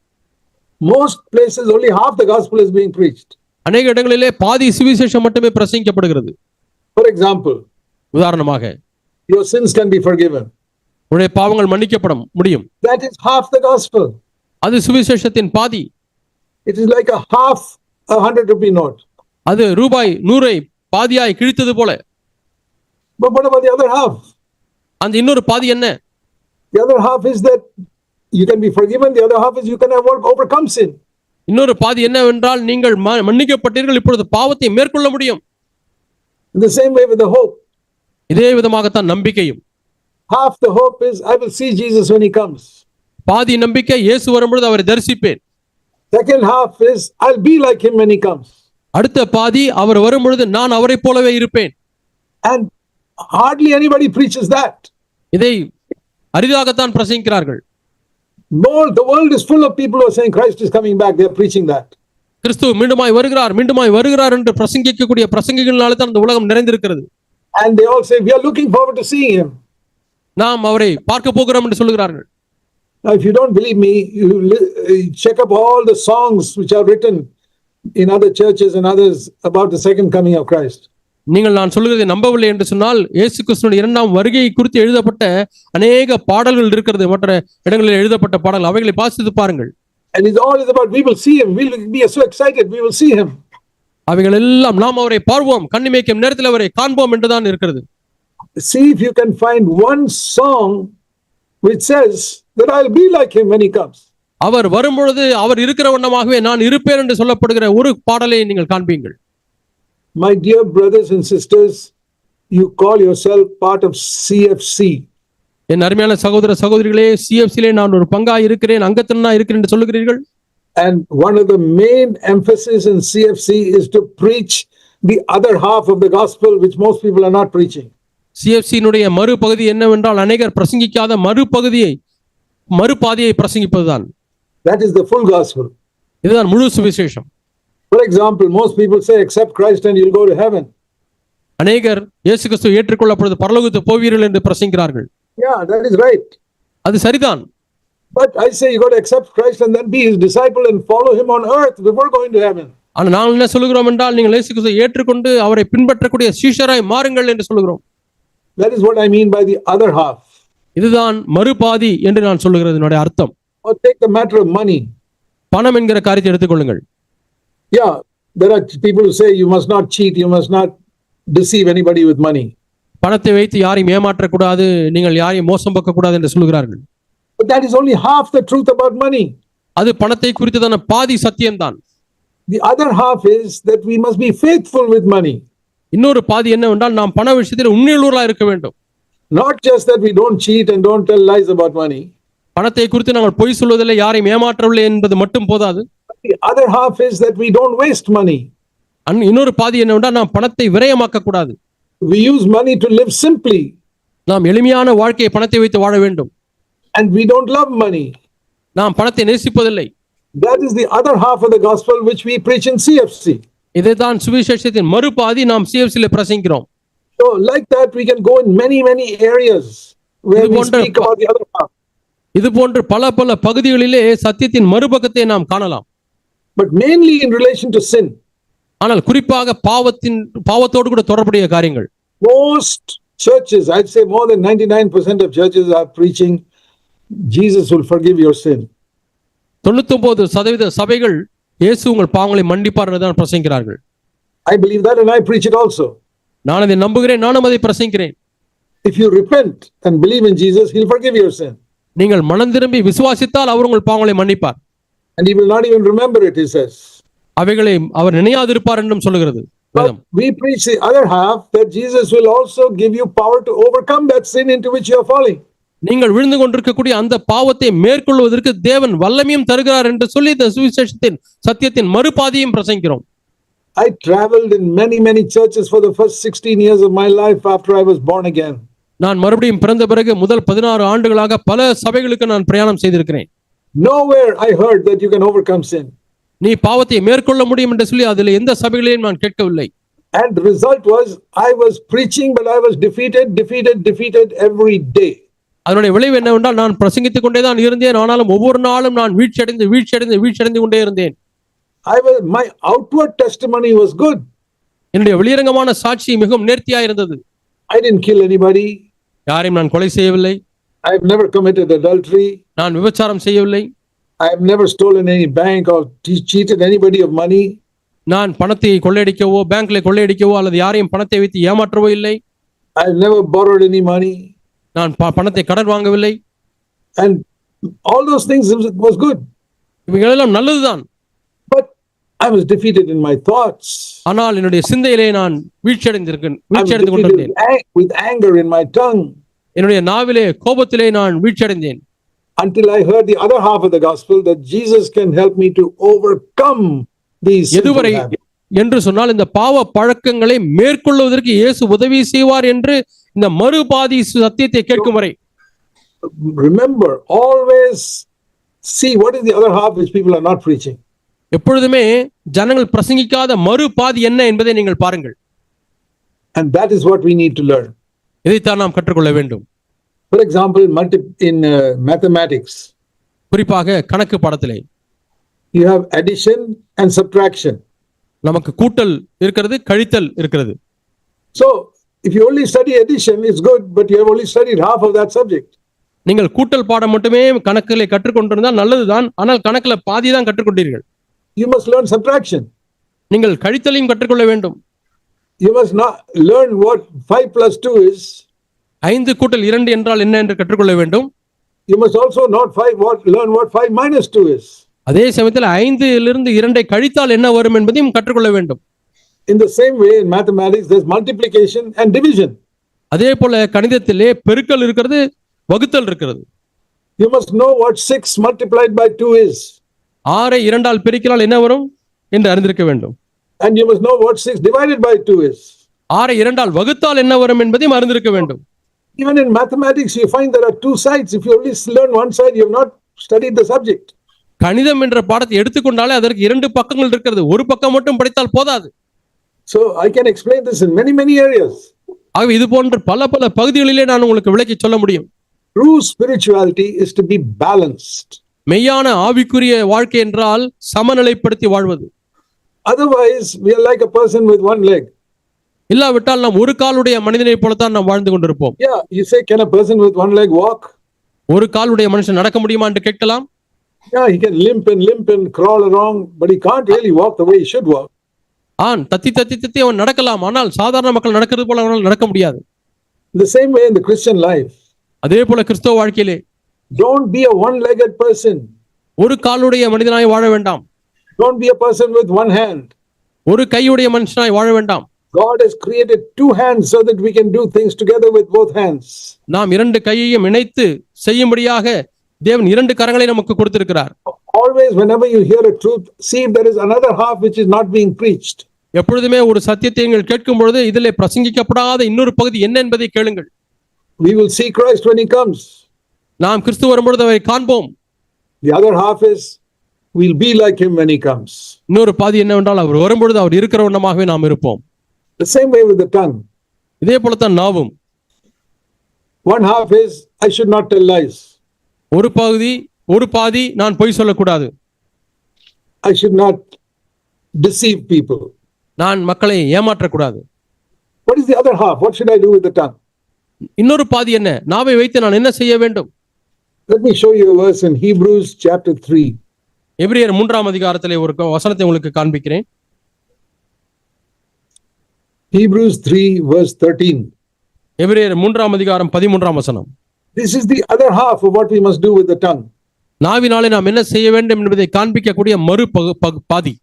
Most places only half the gospel is being preached. அநேக இடங்களிலே பாதி சுவிசேஷம் மட்டுமே பிரசங்கிக்கப்படுகிறது. For example, உதாரணமாக, your sins can be forgiven. உன்னுடைய பாவங்கள் மன்னிக்கப்பட முடியும். That is half the gospel. அது சுவிசேஷத்தின் பாதி. It is like a half a 100 rupee note. அது ரூபாய் 100 பாதியாய் கிழித்தது போல. But what about the other half? அந்த இன்னொரு பாதி என்ன? The other half is that you can be forgiven. The other half is you can have overcome sin. இன்னொரு பாதி என்னவென்றால் நீங்கள் மன்னிக்கப்பட்டீர்கள், இப்பொழுது பாவத்தை மேற்கொள்ள முடியும். In the same way with the hope. இதே விதமாகத்தான் நம்பிக்கையும். Half the hope is I will see Jesus when he comes. பாதி நம்பிக்கை இயேசு வரும்பொழுது அவரை தரிசிப்பேன். Second half is I'll be like him when he comes. அடுத்த பாதி அவர் வரும்பொழுது நான் அவரை போலவே இருப்பேன். And hardly anybody preaches that. இதை அரிதாகத்தான் பிரசங்கிக்கிறார்கள். More, the world is full of people who are saying Christ is coming back. They are preaching that. கிறிஸ்து மீண்டுமாய் வருகிறார் என்று பிரசங்கிக்கக்கூடிய பிரசங்கிகளால தான் இந்த உலகம் நிறைந்திருக்கிறது. And they all say, we are looking forward to seeing him. நாம் அவரை பார்க்க போகிறோம் என்று சொல்லுகிறார்கள். Now, if you don't believe me, you check up all the songs which are written in other churches and others about the second coming of Christ. நீங்கள் நான் சொல்லுவதை நம்பவில்லை என்று சொன்னால், இயேசு கிறிஸ்துவின் இரண்டாம் வருகை குறித்து எழுதப்பட்ட அநேக பாடல்கள் இருக்கிறது, மற்ற இடங்களில் எழுதப்பட்ட பாடல்கள், அவைகளை வாசித்து பாருங்கள். And it all is about we will see him. We will be so excited. We will see him. அவைகள் எல்லாம் நாம் அவரை பார்வோம், கண்ணிமைக்கும் நேரத்தில் அவரை காண்போம் என்றுதான் இருக்கிறது. See if you can find one song which says that I'll be like him when he comes. அவர் வரும்பொழுது அவர் இருக்கிற வண்ணமாகவே நான் இருப்பேன் என்று சொல்லப்படுகிற ஒரு பாடலை நீங்கள் காண்பீங்கள். My dear brothers and sisters, you call yourself part of CFC. என் அருமையான சகோதர சகோதரிகளே, சிஎஃப்சிலே நான் ஒரு பங்காய் இருக்கிறேன், அங்கத்தினா இருக்கிறேன் என்று சொல்லுகிறீர்கள். And one of the main emphasis in CFC is to preach the other half of the gospel which most people are not preaching. சிஎஃப்சியினுடைய மறுபகுதி என்னவென்றால் அநேகர் பிரசங்கிக்காத மறுபாதியை பிரசங்கிப்பதுதான். That is the full gospel. இதுதான் முழு சுவிசேஷம். For example, most people say accept Christ and you'll go to heaven. அநேகர் இயேசு கிறிஸ்துவை ஏற்றுக்கொள்ளப்படுவது பரலோகத்துக்கு போவீர்கள் என்று பிரசங்கிக்கிறார்கள். Yeah, that is right. அது சரிதான். But I say you got to accept Christ and then be his disciple and follow him on earth before going to heaven. ஆனா நாங்கள் என்ன சொல்லுகிறோம் என்றால், நீங்கள் இயேசு கிறிஸ்துவை ஏற்றுக்கொண்டு அவரை பின்பற்றக்கூடிய சீஷராய் மாறுங்கள் என்று சொல்லுகிறோம். That is what I mean by the other half. இதுதான் மறுபாதி என்று நான் சொல்லுகிறதனுடைய அர்த்தம். Or take the matter of money. பணம் என்கிற காரியத்தை எடுத்துக்கொள்ளுங்கள். Yeah, there are people who say you must not cheat, you must not deceive anybody with money. பணத்தை வைத்து யாரையும் ஏமாற்றக்கூடாது, நீங்கள் யாரையும் மோசம் பார்க்கக்கூடாது என்று சொல்லுகிறார்கள். But that is only half the truth about money. அது பணத்தை குறித்ததான பாதி சத்தியம்தான். The other half is that we must be faithful with money. இன்னொரு பாதி என்னவென்றால் நாம் பண விஷயத்தில் உண்மையுள்ளவர்களாக இருக்க வேண்டும். Not just that we don't cheat and don't tell lies about money. பணத்தை குறித்து நாங்கள் பொய் சொல்வதில்லை, யாரையும் ஏமாற்றவில்லை என்பது மட்டும் போதாது. The other half is that we don't waste money. இன்னொரு பாதி என்னவென்றால் நாம் பணத்தை விரயமாக்க கூடாது. We use money to live simply. நாம் எளிமையான வாழ்க்கையை பணத்தை வைத்து வாழ வேண்டும். And we don't love money. நாம் பணத்தை நேசிப்பதில்லை. That is the other half of the gospel which we preach in CFC. இதைதான் சுவிசேஷத்தின் மறுபாதி நாம் சிஎஃப்சியிலே பிரசங்கிக்கிறோம். So like that we can go in many areas where we speak about the other half. இது போன்று பல பகுதிகளிலே சத்தியத்தின் மறுபக்கத்தை நாம் காணலாம். But mainly in relation to sin. ஆனால் குறிப்பாக பாவத்தோடு கூட தொடர்புடைய காரியங்கள். Most churches, I'd say more than 99% of churches are preaching Jesus will forgive your sin. 99% சபைகள் இயேசு உங்கள் பாவங்களை மன்னிப்பார் என்று தான் பிரசங்கிக்கிறார்கள். I believe that and I preach it also. நான் அதை நம்புகிறேன், நானும் அதை பிரசங்கிக்கிறேன். If you repent and believe in Jesus, he'll forgive your sin. நீங்கள் மனம் திரும்பி விசுவாசித்தால் அவர் உங்கள் பாவங்களை மன்னிப்பார். And he will not even remember it, he says. அவைகளை அவர் நினையாதிருப்பார் என்றும் சொல்லுகிறது வேதம். We preach the other half that Jesus will also give you power to overcome that sin into which you are falling. நீங்கள் விழுந்து கொண்டிருக்கக்கூடிய அந்த பாவத்தை மேற்கொள்வதற்கு தேவன் வல்லமையும் தருகிறார் என்று சொல்லி இந்த சுவிசேஷத்தின் சத்தியத்தின் மறுபாதியும் பிரசங்கிக்கிறோம். I traveled in many churches for the first 16 years of my life after I was born again. நான் மறுபடியும் பிறந்த பிறகு முதல் 16 ஆண்டுகளாக பல சபைகளுக்கு நான் பிரயாணம் செய்திருக்கிறேன். Nowhere I heard that you can overcome sin. நீ பாவத்தை மேற்கொள்ள முடியும் என்று சொல்லி அதில் எந்த சபைகளையும் நான் கேட்கவில்லை. And the result was I was preaching but I was defeated every day. அதனுடைய விளைவு என்னவென்றால் நான் பிரசங்கித்துக் கொண்டே தான் இருந்தேன், ஆனாலும் ஒவ்வொரு நாளும் நான் வீழ்ச்சியடைந்து கொண்டே இருந்தேன். My outward testimony was good. என்னுடைய வெளியரங்கமான சாட்சி மிகவும் நேர்த்தியா இருந்தது. I didn't kill anybody. யாரையும் நான் கொலை செய்யவில்லை. I have never committed adultery. நான் விபச்சாரம் செய்யவில்லை. I have never stolen any bank or cheated anybody of money. நான் பணத்தை கொள்ளையடிக்கவோ பேங்க்ல கொள்ளையடிக்கவோ அல்லது யாரையும் பணத்தை வைத்து ஏமாற்றவோ இல்லை. I have never borrowed any money. நான் பணத்தை கடன் வாங்கவில்லை. And all those things was good. இவைகளெல்லாம் நல்லதுதான். But I was defeated in my thoughts. ஆனால் என்னுடைய சிந்தையிலே நான் வீழ்ச்சியடைந்து கொண்டிருந்தேன். With anger in my tongue. என்னுடைய நாவிலே கோபத்திலே நான் வீழ்ச்சியடைந்தேன். Until I heard the other half of the gospel that Jesus can help me to overcome these எதுவரை என்று சொன்னால் இந்த பாவ பழக்கங்களை மேற்கொள்வதற்கு இயேசு உதவி செய்வார் என்று இந்த மறுபாதி சத்தியத்தை கேட்கும் வரை. remember, always see what is the other half which people are not preaching. எப்பொழுதுமே ஜனங்கள் பிரசங்கிக்காத மறு பாதி என்ன என்பதை நீங்கள் பாருங்கள். And that is what we need to learn. இதைத்தான் நாம் கற்றுக்கொள்ள வேண்டும். For example, in mathematics, குறிப்பாக கணக்கு பாடத்திலே you have addition and subtraction. நமக்கு கூட்டல் இருக்கிறது, கழித்தல் இருக்கிறது. So if you only study addition, it's good, but you have only studied half of that subject. நீங்கள் கூட்டல் பாடம் மட்டுமே கணக்கிலே கற்றுக்கொண்டிருந்தால் நல்லதுதான், ஆனால் கணக்குல பாதி தான் கற்றுக்கொண்டீர்கள். You must learn subtraction. நீங்கள் கழித்தலையும் கற்றுக்கொள்ள வேண்டும். You must not learn what 5 plus 2 is. 5 கூட்டல் 2 என்றால் என்ன என்று கற்றுக்கொள்ள வேண்டும். You must also learn what 5 minus 2 is. அதே சமயத்தில் 5 2 கழித்தால் என்ன வரும் என்பதையும் கற்றுக்கொள்ள வேண்டும். In the same way, in mathematics, there's multiplication and division. அதே போல கணிதத்திலே பெருக்கல் இருக்கிறது, வகுத்தல் இருக்கிறது. You must know what 6 multiplied by 2 is. 6 2 பெருக்கினால் என்ன வரும் என்று அறிந்திருக்க வேண்டும். And you must know what 6 divided by 2 is. 6 2 வகுத்தால் என்ன வரும் என்பதையும் அறிந்திருக்க வேண்டும். Even in mathematics, you find there are 2 sides. If you only learn one side, you have not studied the subject. கணிதம் என்ற பாடத்தை எடுத்துக்கொண்டாலே அதற்கு 2 பக்கங்கள் இருக்கிறது, ஒரு பக்கம் மட்டும் படித்தால் போதாது. So I can explain this in many areas. ஆகவே இது போன்ற பல பகுதிகளிலே நான் உங்களுக்கு விளக்கி சொல்ல முடியும். True spirituality is to be balanced. மெய்யான ஆவிக்குரிய வாழ்க்கை என்றால் சமநிலைப்படுத்தி வாழ்வது. Otherwise, we are like a person with one leg. இல்லாவிட்டால் நாம் ஒரு காலுடைய மனிதனை போலத்தான் நாம் வாழ்ந்து கொண்டிருப்போம். Yeah, you say, can a person with one leg walk? ஒரு காலுடைய மனுஷன் நடக்க முடியுமா என்று கேட்கலாம். Yeah, he can limp and crawl along, but he can't really walk the way he should walk. தத்தி அவன் நடக்கலாம், ஆனால் சாதாரண மக்கள் நடக்கிறது போல அவனால் நடக்க முடியாது. The same way in the Christian life. அதே போல கிறிஸ்தவ வாழ்க்கையிலே don't be a one-legged person. ஒரு காலுடைய மனிதனாய் வாழ வேண்டாம். Don't be a person with one hand. ஒரு கையுடைய மனுஷனாய் வாழ வேண்டாம். God has created 2 hands so that we can do things together with both hands. நாம் 2 கையையும் இணைத்து செய்யும்படியாக தேவன் 2 கரங்களை நமக்கு கொடுத்திருக்கிறார். Always whenever you hear a truth, see if there is another half which is not being preached. எப்பொழுதுமே ஒரு சத்தியத்தை நீங்கள் கேட்கும் பொழுது இதிலே பிரசங்கிக்கப்படாத இன்னொரு பகுதி என்ன என்பதை கேளுங்கள். We will see Christ when he comes. நாம் கிறிஸ்து வரும்பொழுது அவரை காண்போம். The other half is we'll be like him when he comes. இன்னொரு பாதி என்னவென்றால் அவர் வரும்பொழுது அவர் இருக்கிற வண்ணமாகவே நாம் இருப்போம். The same way with the tongue. இதே போலத்தான் நாவும். One half is I should not tell lies. ஒரு பாதி நான் பொய் சொல்லக்கூடாது. I should not deceive people. நான் மக்களை ஏமாற்றக்கூடாது. What is the other half? What should I do with the tongue? இன்னொரு பாதி என்ன? நாவை வைத்து நான் என்ன செய்ய வேண்டும்? Let me show you a verse in Hebrews chapter 3. எபிரேயர் 3ஆம் அதிகாரத்திலே ஒரு வசனத்தை உங்களுக்கு காண்பிக்கிறேன். Hebrews 3 verse 13. எபிரேயர் 3ஆம் அதிகாரம் 13ஆம் வசனம். This is the other half of what we must do with the tongue. நாவினாலே நாம் என்ன செய்ய வேண்டும் என்பதை காண்பிக்கக்கூடிய மறு பாதி.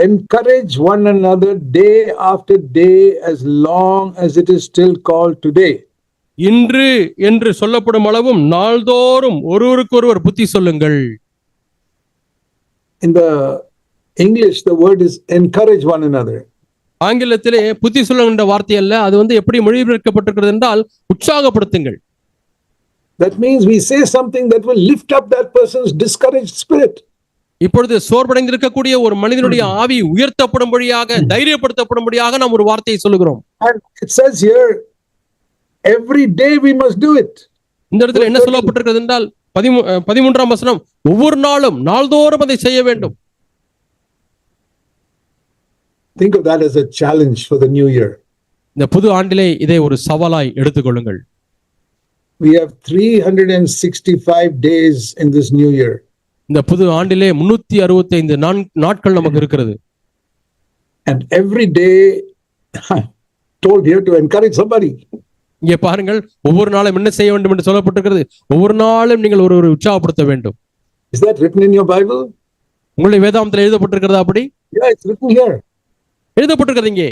Encourage one another day after day as long as it is still called today. இன்று என்று சொல்லப்படும் அளவும் நாள்தோறும் ஒருவருக்கொருவர் புத்தி சொல்லுங்கள். In the English the word is encourage one another. ஆங்கிலத்திலே புத்தி சொல்லுங்கள் என்ற வார்த்தை அல்ல, அது எப்படி மொழிபெயர்க்கப்பட்டிருக்கிறது என்றால் உற்சாகப்படுத்துங்கள். That means we say something that will lift up that person's discouraged spirit. இப்பொழுது சோர்வடைந்திருக்கக்கூடிய ஒரு மனிதனுடைய ஆவி உயர்த்தப்படும்படியாக, தைரியப்படுத்தப்படும்படியாக நாம் ஒரு வார்த்தையை சொல்லுகிறோம். And it says here every day we must do it. இந்த இடத்துல என்ன சொல்லப்பட்டிருக்கிறது என்றால் 13ஆம் வசனம், ஒவ்வொரு நாளும் நாள்தோறும் அதை செய்ய வேண்டும். Think of that as a challenge for the new year. இந்த புது ஆண்டிலே இதை ஒரு சவாலாய் எடுத்துக்கொள்ளுங்கள். We have 365 days in this new year. இந்த புது ஆண்டிலே 365 நாட்கள் நமக்கு இருக்கிறது. And every day told here to encourage somebody. இங்கே பாருங்கள், ஒவ்வொரு நாளும் என்ன செய்ய வேண்டும் என்று சொல்லப்பட்டிருக்கிறது. ஒவ்வொரு நாளும் நீங்கள் ஒரு உற்சாகப்படுத்த வேண்டும். Is that written in your Bible? உங்களுடைய வேதாகமத்தில் எழுதப்பட்டிருக்கிறதா அப்படி? Yeah, it's written here. எழுதப்பட்டிருக்கிறது இங்கே.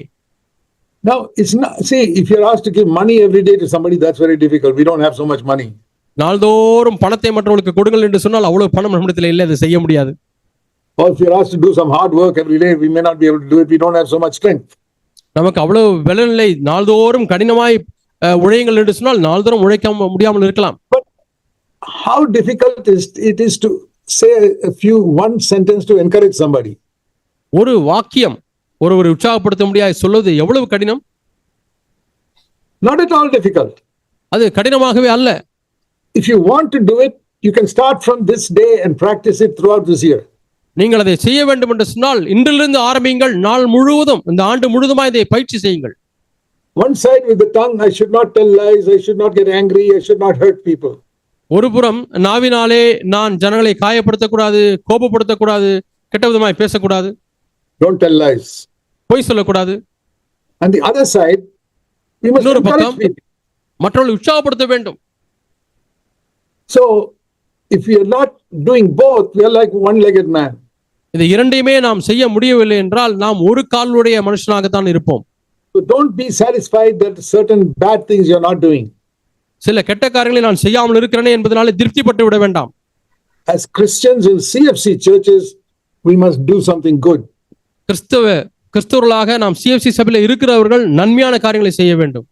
Now it's not, see, if you're asked to give money every day to somebody, that's very difficult. We don't have so much money. நாள்தோறும் பணத்தை மற்றவர்களுக்கு கொடுங்கள் என்று சொன்னால் அவ்வளவு பணம் நம்மிடத்தில் இல்லை, அதை செய்ய முடியாது. Or if you're asked to do some hard work every day, we may not be able to do it. We don't have so much strength. நமக்கு அவ்வளவு பலனில்லை, நாள்தோறும் கடினமாய் உழையுங்கள் என்று சொன்னால் நாள்தோறும் உழைக்க முடியாமல் இருக்கலாம். But how difficult it is to say one sentence to encourage somebody. ஒரு வாக்கியம் ஒருவரை உற்சாகப்படுத்த முடியாது சொல்வது எவ்வளவு கடினம். Not at all difficult. அது கடினமாகவே அல்ல. If you want to do it, you can start from this day and practice it throughout this year. நீங்கள் அதை செய்ய வேண்டும் என்று சொன்னால் இன்றிலிருந்து ஆரம்பியுங்கள். நாள் முழுவதும் இந்த ஆண்டு முழுவதுமாய் இதை பயிற்சி செய்யுங்கள். One side with the tongue, I should not tell lies, I should not get angry, I should not hurt people. ஒரு புறம் நாவினாலே நான் ஜனங்களை காயப்படுத்தக்கூடாது, கோபப்படுத்தக்கூடாது, கெட்ட விதமாய் பேசக்கூடாது, Don't tell lies. பொய் சொல்லக்கூடாது. And the other side, we must இன்னொரு encourage பக்கம் people. மற்றவர்களை உற்சாகப்படுத்த வேண்டும். So, if we are not doing both, we are like one-legged man. இந்த இரண்டையுமே நாம் செய்ய முடியவில்லை என்றால் நாம் ஒரு காலுடைய மனுஷனாகத்தான் இருப்போம். So don't be satisfied that certain bad things you are not doing. சில கெட்ட காரியங்களை நான் செய்யாமல் இருக்கிறேனே என்பதனாலே திருப்திப்பட்டு விட வேண்டாம். As Christians in CFC churches, we must do something good. கிறிஸ்தவர்களாக நாம் சிஎஃப்சி சபையில் இருக்கிறவர்கள் நன்மையான காரியங்களை செய்ய வேண்டும்.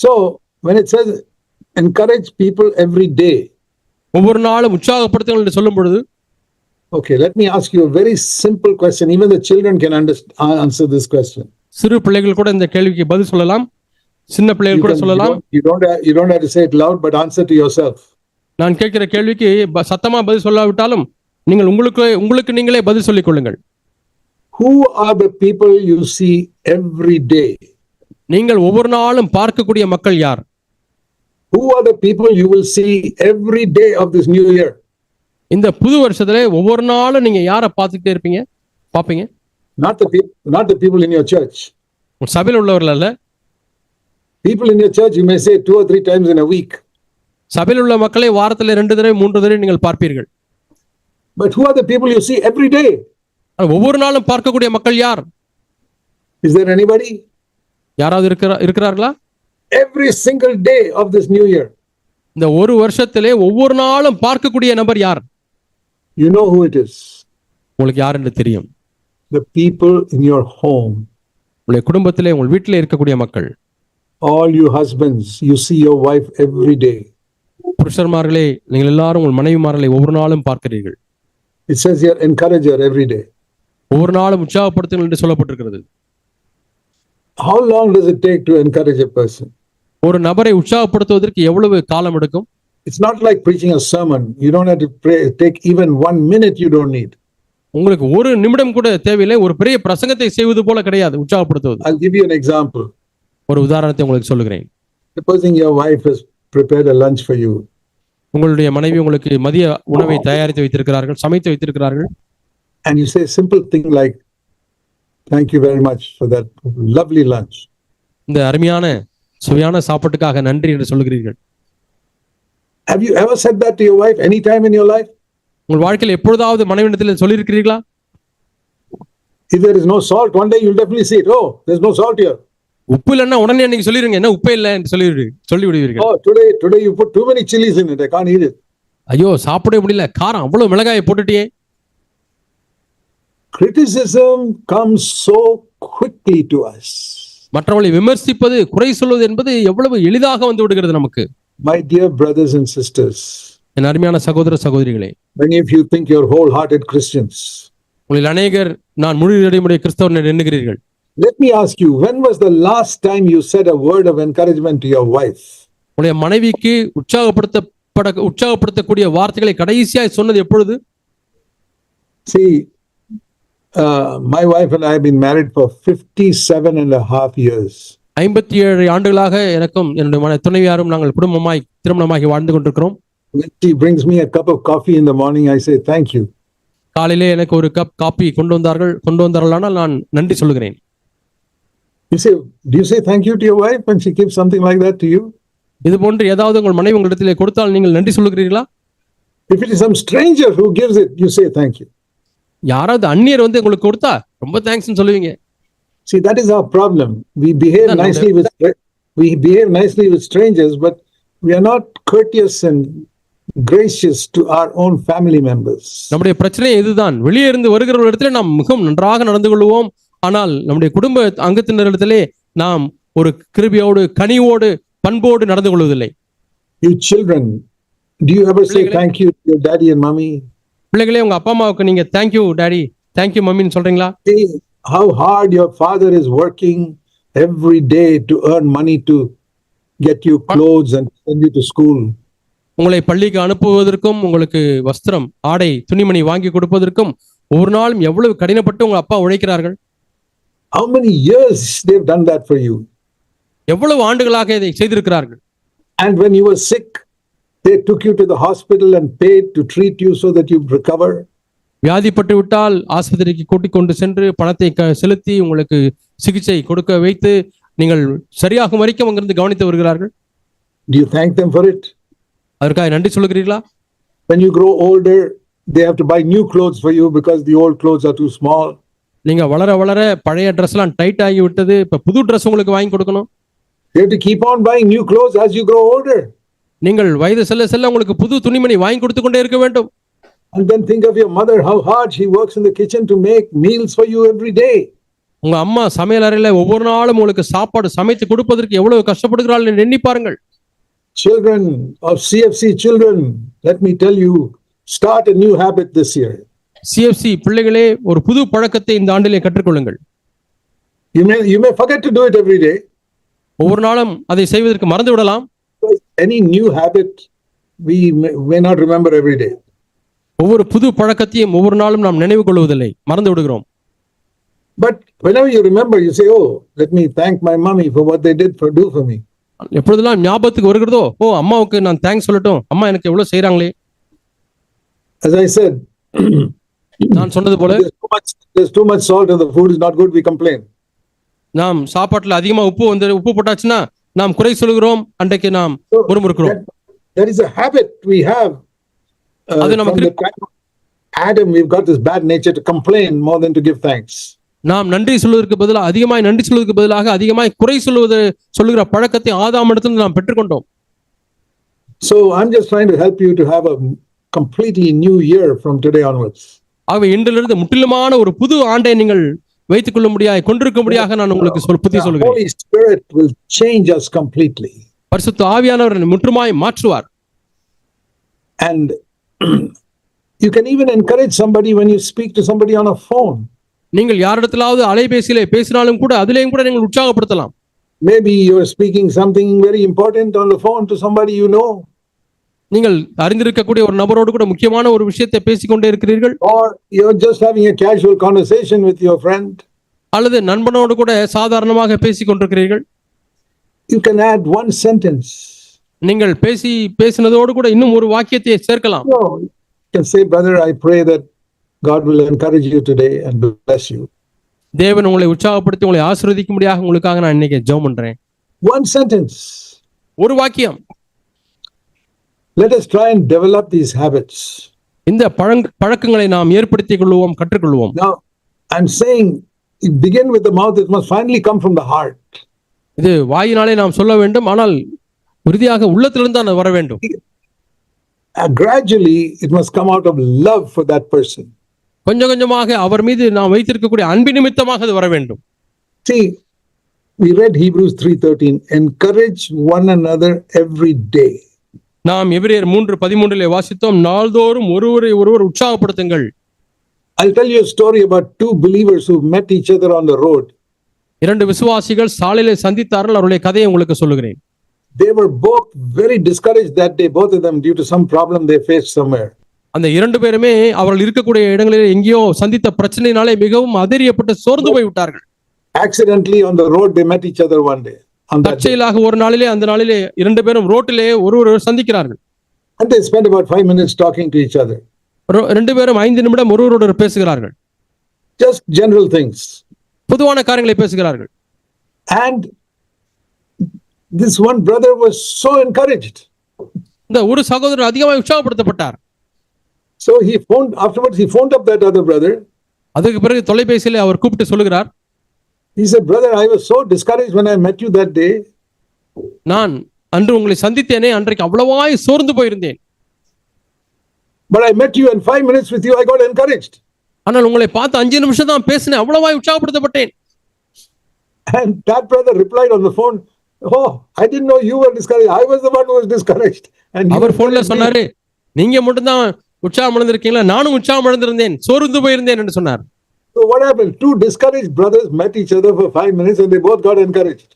So when it says encourage people every day, ஒவ்வொரு நாளும் உற்சாகப்படுத்துங்கள் என்று சொல்லும் பொழுது, okay, let me ask you a very simple question. Even the children can answer this question. சிறு பிள்ளைகள் கூட இந்த கேள்விக்கு பதில் சொல்லலாம். சின்ன பிள்ளைகள் கூட சொல்லலாம். You don't have to say it loud, but answer to yourself. நான் கேட்கிற கேள்விக்கு சத்தமா பதில் சொல்லாவிட்டாலும் நீங்கள் உங்களுக்கு நீங்களே பதில் சொல்லிக் கொள்ளுங்கள். Who are the people you see every day? நீங்கள் ஒவ்வொரு நாளும் பார்க்கக்கூடிய மக்கள் யார்? Who are the people you will see every day of this new year? இந்த புது வருஷத்துல ஒவ்வொரு நாளும் நீங்க யாரை பார்த்துக்கிட்டே இருப்பீங்க, பாப்பீங்க? Not the people in your church. சபையில் உள்ளவர்கள் அல்ல. People in your church you may say 2 or 3 times in a week. சபையில் உள்ள மக்களை வாரத்தில் 2 தடவை 3 தடவை நீங்கள் பார்ப்பீர்கள். But who are the people you see every day? ஒவ்வொரு நாளும் பார்க்கக்கூடிய மக்கள் யார்? Is there anybody? யாராவது இருக்கிறார்களா? Every single day of this new year. இந்த ஒரு வருஷத்திலே ஒவ்வொரு நாளும் பார்க்கக்கூடிய நபர் யார்? You know who it is. உங்களுக்கு யார் என்று தெரியும். The people in your home. உங்களுடைய குடும்பத்திலே உங்கள் வீட்டிலே இருக்கக்கூடிய மக்கள். All you husbands, you see your wife every day. புருஷர்மார்களே, நீங்கள் எல்லாரும் உங்கள் மனைவிமார்களை ஒவ்வொரு நாளும் பார்க்கிறீர்கள். It says here encourage her every day. ஒவ்வொரு நாளும் உற்சாகப்படுத்துங்கள் என்று சொல்லப்பட்டிருக்கிறது. How long does it take to encourage a person? ஒரு நபரை உற்சாகப்படுத்துவதற்கு எவ்வளவு காலம் எடுக்கும்? It's not like preaching a sermon. You don't have to take even 1 minute. You don't need. உங்களுக்கு ஒரு நிமிடம் கூட தேவையில்லை. ஒரு பெரிய பிரசங்கத்தை செய்வது போல கிடையாது உற்சாகப்படுத்துவது. I'll give you an example. ஒரு உதாரணத்தை உங்களுக்கு சொல்லுகிறேன். Supposing your wife has prepared a lunch for you. உங்களுடைய மனைவி உங்களுக்கு மதிய உணவை தயாரித்து வைத்திருக்கிறார்கள், சமைத்து வைத்திருக்கிறார்கள். And you say a simple thing like, thank you very much for that lovely lunch. இந்த அருமையான சுவையான சாப்பாட்டுக்காக நன்றி என்று சொல்லுகிறீர்கள். Have you ever said that to your wife any time in your life? உங்கள் வாழ்க்கையில் எப்பொழுதாவது மனைவியிடத்தில் சொல்லியிருக்கிறீர்களா? If there is no salt, one day you'll definitely say it. Oh, there's no salt here. உப்பு இல்லைன்னா உடனே நீங்க சொல்லிருங்க, என்ன உப்பே இல்லை என்று சொல்லி விடுவீர்கள். Oh, today you put too many chilies in it. I can't eat it. ஐயோ, சாப்பிடவே முடியல, காரம் அவ்வளவு மிளகாயை போட்டுட்டியே. Criticism comes so quickly to us. மற்றவர்களை விமர்சிப்பது, குறை சொல்வது என்பது எவ்வளவு எளிதாக வந்து விடுகிறது நமக்கு. My dear brothers and sisters, என் அருமையான சகோதர சகோதரிகளே, many of you think you're wholehearted Christians. உங்களில் அநேகர் நான் முழு இடைமுறை கிறிஸ்தவர் எண்ணுகிறீர்கள். Let me ask you, when was the last time you said a word of encouragement to your wife? உங்களுடைய மனைவிக்கு உற்சாகப்படுத்தக்கூடிய வார்த்தைகளை கடைசியாய் சொன்னது எப்பொழுது? See, my wife and I have been married for 57.5 years. 57 ஆண்டுகளாக எனக்கும் என்னுடைய துணைவியாரும் நாங்கள் குடும்பமாய் திருமணமாகி வாழ்ந்து கொண்டிருக்கிறோம். When she brings me a cup of coffee in the morning, I say thank you. காலையிலே எனக்கு ஒரு கப் காபி கொண்டு வந்தார்களானால் நான் நன்றி சொல்லுகிறேன். You say, do you say thank you to your wife when she gives something like that to you? இது போன்று ஏதாவது உங்கள் மனைவி உங்களிடத்திலே கொடுத்தால் நீங்கள் நன்றி சொல்லுகிறீர்களா? If it is some stranger who gives it, you say thank you. யாராவது அந்நியர் வந்து உங்களுக்கு கொடுத்தா ரொம்ப தேங்க்ஸ்னு சொல்லுவீங்க. See, that is our problem. We behave nicely with strangers, but we are not courteous and gracious to our own family members. நம்முடைய பிரச்சனை இதுதான். வெளியே இருந்து வருகிறவர்களிடத்திலே நாம் மிகவும் நன்றாக நடந்து கொள்வோம், ஆனால் நம்முடைய குடும்ப அங்கத்தினரிடத்திலே நாம் ஒரு கிருபையோடு, கனிவோடு, பண்போடு நடந்து கொள்வதில்லை. You children, Do you ever say பிள்ளைகளே- thank you to your daddy and mommy? பிள்ளைகளே உங்க அப்பா அம்மாவுக்கு நீங்க தேங்க்யூ டாடி, தேங்க்யூ மம்மின்னு சொல்றீங்களா? See how hard your father is working every day to earn money to get you clothes and send you to school. உங்களை பள்ளிக்கு அனுப்புவதற்கும், உங்களுக்கு வஸ்திரம், ஆடை, துணிமணி வாங்கி கொடுப்பதற்கும் ஒவ்வொரு நாளும் எவ்வளவு கடினப்பட்டு உங்க அப்பா உழைக்கிறார்கள். How many years they've done that for you? எவ்வளவு ஆண்டுகளாக இதை செய்திருக்கிறார்கள். And when you were sick, they took you to the hospital and paid to treat you so that you'd recover. வியாதிப்பட்டு விட்டால் ஆஸ்பத்திரிக்கு கூட்டிக் கொண்டு சென்று பணத்தை செலுத்தி உங்களுக்கு சிகிச்சை கொடுக்க வைத்து நீங்கள் சரியாகும் வரைக்கும் அங்கிருந்து கவனித்து வருகிறார்கள். Do you thank them for it? அதற்காக நன்றி சொல்லுகிறீர்களா? When you grow older, they have to buy new clothes for you because the old clothes are too small. நீங்க வளர வளர பழைய ட்ரெஸ் எல்லாம் டைட் ஆகி விட்டது, இப்ப புது ட்ரெஸ் உங்களுக்கு வாங்கி கொடுக்கணும். You have to keep on buying new clothes as you grow older. நீங்கள் வயது செல்ல செல்ல உங்களுக்கு புது துணிமணி வாங்கி கொடுத்து கொண்டே இருக்க வேண்டும். And then think of your mother, how hard she works in the kitchen to make meals for you every day. உங்க அம்மா சமையல் அறையில ஒவ்வொரு நாளும் உங்களுக்கு சாப்பாடு சமைத்து கொடுப்பதற்கு எவ்வளவு கஷ்டப்படுகிறாள் என்று எண்ணி பாருங்கள். Children of CFC children, let me tell you, start a new habit this year. CFC பிள்ளைகளே, ஒரு புது பழக்கத்தை இந்த ஆண்டிலே கற்றுக்கொள்ளுங்கள். You may forget to do it every day. ஒவ்வொரு நாளும் அதை செய்வதற்கு மறந்து விடலாம். Any new habit we may not remember every day. ஒவ்வொரு புது பழக்கத்தையும் ஒவ்வொரு நாளும் நாம் நினைவு கொள்வதில்லை, மறந்து விடுகிறோம். But whenever you remember, you say, oh, let me thank my mommy for what they did do for me. எப்பொழுதெல்லாம் ஞாபகத்துக்கு வருகிறதோ, ஓ அம்மாவுக்கு நான் தேங்க்ஸ் சொல்லட்டும், அம்மா எனக்கு எவ்வளவு செய்றாங்களே. As I said, நான் சொன்னது போல there's too much salt and the food is not good, we complain. நாம் சாப்பாட்டுல அதிகமா உப்பு போட்டாச்சுன்னா நாம் குறை சொல்கிறோம், அன்றைக்கு நாம் முறுமுறுக்கிறோம். That is a habit we have. அது From நமக்கு the time of Adam, we've got this bad nature to complain more than to give thanks. நாம் நன்றி சொல்வதற்கு பதிலாக அதிகமாய் குறை சொல்லுகிற பழக்கத்தை ஆதாமிடத்தில் நாம் பெற்றுக்கொண்டோம். So I'm just trying to help you to have a completely new year from today onwards. ஆகவே இன்றிலிருந்து முற்றிலுமான ஒரு புது ஆண்டை நீங்கள் வைத்துக் கொள்ள முடியாது, கொண்டிருக்க முடியாக நான் உங்களுக்கு புத்தி The சொல்கிறேன். Holy Spirit will change us completely. பரிசுத்த ஆவியானவர் முற்றுமாய் மாற்றுவார். And you can even encourage somebody when you speak to somebody on a phone. நீங்கள் யாரிடத்திலாவது அலைபேசியிலே பேசினாலும் கூட அதிலேயும் கூட நீங்கள் உற்சாகப்படுத்தலாம். Maybe you're speaking something very important on the phone to somebody you know. நீங்கள் அறிந்திருக்கக்கூடிய ஒரு நபரோடு கூட முக்கியமான ஒரு விஷயத்தை பேசிக்கொண்டே இருக்கிறீர்கள். Or you're just having a casual conversation with your friend. அல்லது நண்பனோடு கூட சாதாரணமாக பேசிக் கொண்டிருக்கிறீர்கள். You can add one sentence. நீங்கள் பேசினதோடு கூட இன்னும் ஒரு வாக்கியத்தை சேர்க்கலாம். No, you can say, brother, I pray that God will encourage you today and bless you. தேவன் உங்களை உற்சாகப்படுத்தி உங்களை ஆசீர்வதிக்கும்படியாக உங்களுக்காக நான் இன்னைக்கு ஜெபம் பண்றேன். One sentence. ஒரு வாக்கியம். Let us try and develop these habits. இந்த பழக்கங்களை நாம் ஏற்படுத்திக் கொள்வோம், கற்றுக்கொள்வோம். Now, I'm saying, you begin with the mouth, it must finally come from the heart. இது வாயினாலே நாம் சொல்ல வேண்டும், ஆனால் உறுதியாக உள்ளத்திலிருந்து தான் வர வேண்டும். Gradually, it must come out of love for that person. கொஞ்சம் கொஞ்சமாக அவர் மீது நாம் வைத்திருக்கக்கூடிய அன்பு நிமித்தமாக அது வர வேண்டும். See, we read Hebrews 3:13, encourage one another every day. நாம் எபிரேயர் 3:13 வாசித்தோம், நாள்தோறும் ஒருவர் உற்சாகப்படுத்துங்கள். I'll tell you a story about two believers who met each other on the road. இரண்டு விசுவாசிகள் சாலையிலே சந்தித்தார்கள், அவருடைய கதையை உங்களுக்கு சொல்லுகிறேன். They were both very discouraged that day, both of them, due to some problem they faced somewhere. அந்த இரண்டு பேருமே அவர்கள் இருக்கக்கூடிய இடங்களில் எங்கேயோ சந்தித்த பிரச்சனையினாலே மிகவும் அதிரியப்பட்டு சோர்ந்து போய் விட்டார்கள். Accidentally on the road they met each other one day. தற்செயலாக அந்த நாளிலே இரண்டு பேரும் ரோட்டிலே ஒருவர் சந்திக்கிறார்கள். And they spent about 5 minutes talking to each other. ரெண்டு பேரும் 5 நிமிடம் ஒருவரோடு பேசுகிறார்கள். Just general things. பொதுவான காரியங்களை பேசுகிறார்கள். And this one brother was so encouraged. இந்த ஒரு சகோதரர் அதிகமாக உற்சாகப்படுத்தப்பட்டார். So afterwards he phoned up that other brother. அதுக்கு பிறகு தொலைபேசியிலே அவர் கூப்பிட்டு சொல்லுகிறார். He said, brother, I was so discouraged when I met you that day. நான் அன்று உங்களை சந்தித்தேனே, அன்றைக்கு அவ்வளவாய் சோர்ந்து போயிருந்தேன். But I met you and 5 minutes with you I got encouraged. ஆனால் உங்களை பார்த்து 5 நிமிஷம் தான் பேசினேன், அவ்வளவாய் உற்சாகப்படுத்தப்பட்டேன். And that brother replied on the phone, Oh, I didn't know you were discouraged. I was the one who was discouraged. And you அவர் போன்ல encouraged me. சொன்னாரு, நீங்க மட்டும்தான் உற்சாகம் அடைந்திருக்கீங்களா, நானும் உற்சாகம் அடைந்திருந்தேன், சோர்ந்து போயிருந்தேன் என்று சொன்னார். So what happened? Two discouraged brothers met each other for 5 minutes and they both got encouraged.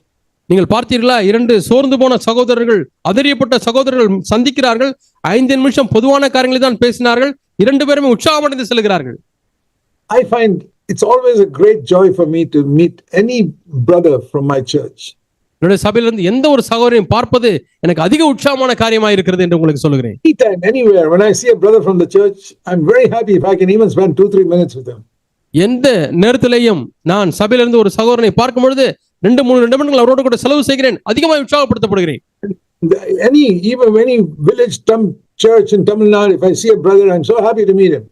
நீங்கள் பார்த்தீர்களா, இரண்டு சோர்ந்து போன சகோதரர்கள், அதறியப்பட்ட சகோதரர்கள் சந்திக்கிறார்கள், 5 நிமிஷம் பொதுவான காரியங்களை தான் பேசினார்கள், இரண்டு பேருமே உற்சாகமடைந்து செல்கிறார்கள். I find it's always a great joy for me to meet any brother from my church. என்னுடைய சபையிலிருந்து எந்த ஒரு சகோதரனையும் பார்ப்பது எனக்கு அதிக உற்சாகமான காரியமாக இருக்கிறது என்று உங்களுக்கு சொல்கிறேன். Anytime, anywhere, when I see a brother from the church, I'm very happy if I can even spend 2-3 minutes with him. எந்த நேரத்திலேயும் நான் சபையிலிருந்து ஒரு சகோதரனை பார்க்கும் பொழுது 2-3 நிமிடங்கள் அவரோடு கூட செலவு செய்கிறேன், அதிகமாக உற்சாகப்படுத்தப்படுகிறேன். Even any village church in Tamil Nadu, if I see a brother, I'm so happy to meet him.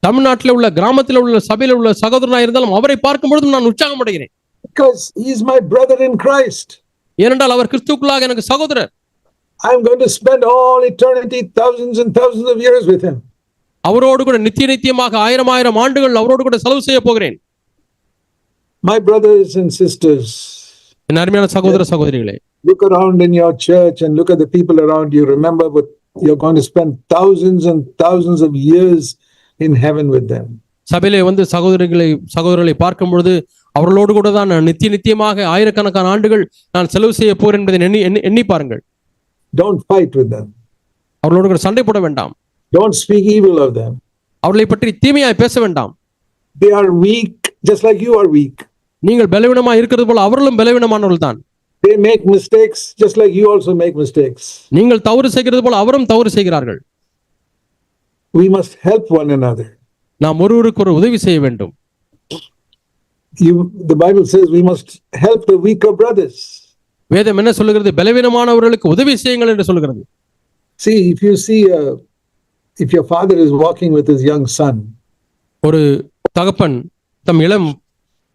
தமிழ்நாட்டில் உள்ள கிராமத்தில் உள்ள சபையில் உள்ள சகோதரனாக இருந்தாலும் அவரை பார்க்கும் பொழுது நான் உற்சாகம் அடைகிறேன். Because he is my brother in Christ. ஏனென்றால் அவர் கிறிஸ்துவுக்குள்ளாக எனக்கு சகோதரர். I'm going to spend all eternity, thousands and thousands of years with him. அவரோடு கூட நித்தியமாக 1000 ஆண்டுகள் அவரோடு கூட செலவு செய்ய போகிறேன். My brothers and sisters, என் அருமையான சகோதர சகோதரிகளே, look around in your church and look at the people around you. Remember, but you're going to spend thousands and thousands of years in heaven with them. சபையிலே வந்து சகோதரர்களை பார்க்கும் பொழுது அவர்களோடு கூட தான் நான் நித்தியமாக ஆயிரக்கணக்கான ஆண்டுகள் நான் செலவு செய்ய போறேன் என்பதை எண்ணி பாருங்கள். Don't fight with them. அவர்களோடு கூட சண்டை போட வேண்டாம். Don't speak evil of them. அவர்களை பற்றி தீமையாய் பேச வேண்டாம். They are weak just like you are weak. நீங்கள் பலவீனமாக இருக்கிறது போல அவர்களும் பலவீனமானவர்கள் தான். They make mistakes just like you also make mistakes. நீங்கள் தவறு செய்கிறது போல அவரும் தவறு செய்கிறார்கள். We must help one another. நாம் ஒருவருக்கு ஒரு உதவி செய்ய வேண்டும். The Bible says we must help the weaker brothers. வேதம் என்ன சொல்லுகிறது? பலவீனமானவர்களுக்கு உதவி செய்யுங்கள் என்று சொல்கிறது. See, if your father is walking with his young son, ஒரு தகப்பன் தம் இளம்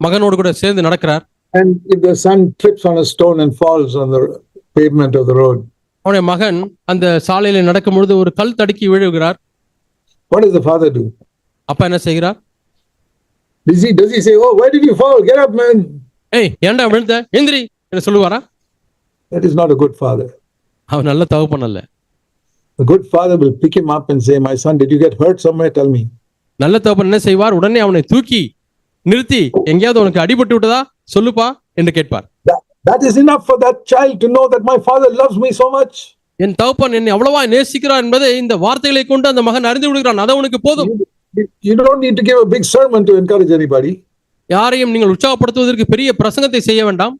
மகனோடு கூட சேர்ந்து நடக்கிறார். And if the son trips on a stone and falls on the pavement of the road, அவனுடைய மகன் அந்த சாலையில நடக்கும் பொழுது ஒரு கல் தடுக்கி விழுகிறார். what does the father do? அப்பா என்ன செய்கிறார்? Does he say, "Oh, why did you fall? Get up, man"? ஏய், ஏன்டா விழுந்த? எந்திரி என்று சொல்லுவாரா? That is not a good father. அவன் நல்ல தகப்பன் அல்ல. A good father will pick him up and say, "My son, did you get hurt somewhere? Tell me." நல்ல தகப்பன் என்ன செய்வார்? உடனே அவனை தூக்கி நிறுத்தி, எங்கேயாவது உனக்கு அடிபட்டு விட்டதா சொல்லுப்பா என்று கேட்பார். That is enough for that child to know that my father loves me so much. என் தகப்பன் என்னை அவ்வளவா நேசிக்கிறார் என்பதை இந்த வார்த்தைகளை கொண்டு அந்த மகன் அறிந்து விடுகிறான். அது அவனுக்கு போதும். You don't need to give a big sermon to encourage anybody. யாரையும் நீங்கள் உற்சாகப்படுத்துவதற்கு பெரிய பிரசங்கத்தை செய்ய வேண்டாம்.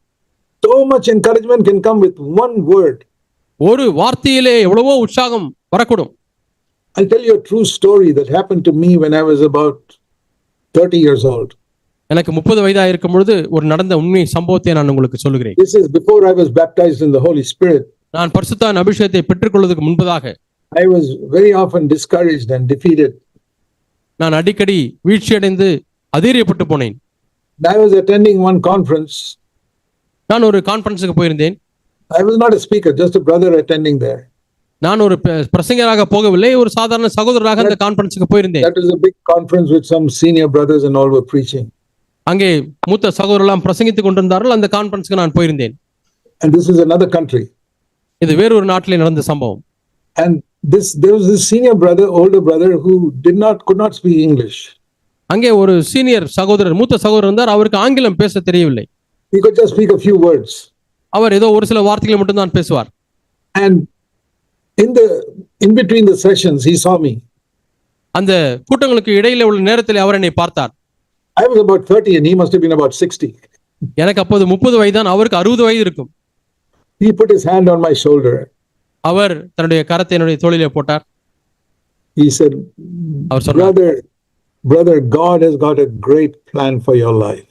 So much encouragement can come with one word. ஒரு வார்த்தையிலே எவ்வளவோ உற்சாகம் வரக்கூடும். I'll tell you a true story that happened to me when I was about 30 years old. எனக்கு 30 வயதாக இருக்கும் பொழுது ஒரு நடந்த உண்மை சம்பவத்தை நான் உங்களுக்கு சொல்லுகிறேன். This is before I was baptized in the Holy Spirit. நான் பரிசுத்த அபிஷேகத்தை பெற்றுக்கொள்வதற்கு முன்பதாக I was very often discouraged and defeated. நான் அடிக்கடி வீழ்ச்சியடைந்து அதீரியப்பட்டு போனேன். I was attending one conference. நான் ஒரு கான்ஃபரன்ஸுக்கு போயிருந்தேன். I was not a speaker, just a brother attending there. நான் ஒரு பிரசங்கராக போகவில்லை, ஒரு சாதாரண சகோதரராக அந்த கான்ஃபரன்ஸுக்கு போயிருந்தேன். That was a big conference with some senior brothers and all were preaching. அங்கே மூத்த சகோதரர்கள் பிரசங்கித்துக் கொண்டிருந்தார்கள். அந்த கான்ஃபரன்ஸ்க்கு நான் போயிருந்தேன். And this is another country. இது வேறொரு நாட்டிலே நடந்த சம்பவம். And there was this senior brother, older brother who could not speak English. அங்கே ஒரு சீனியர் சகோதரர், மூத்த சகோதரர் இருந்தார். அவருக்கு ஆங்கிலம் பேச தெரியவில்லை. He could just speak a few words. அவர் ஏதோ ஒரு சில வார்த்தைகளை மட்டும் தான் பேசுவார். And in between the sessions he saw me. அந்த கூட்டங்களுக்கு இடையிலே உள்ள நேரத்தில் அவர் என்னை பார்த்தார். I was about 30 and he must have been about 60. எனக்கு அப்போது 30 வயதுதான், அவருக்கு 60 வயது இருக்கும். He put his hand on my shoulder. அவர் தன்னுடைய கரத்தை என்னுடைய தோளிலே போட்டார். He said, அவர் சொன்னார், brother, God has got a great plan for your life.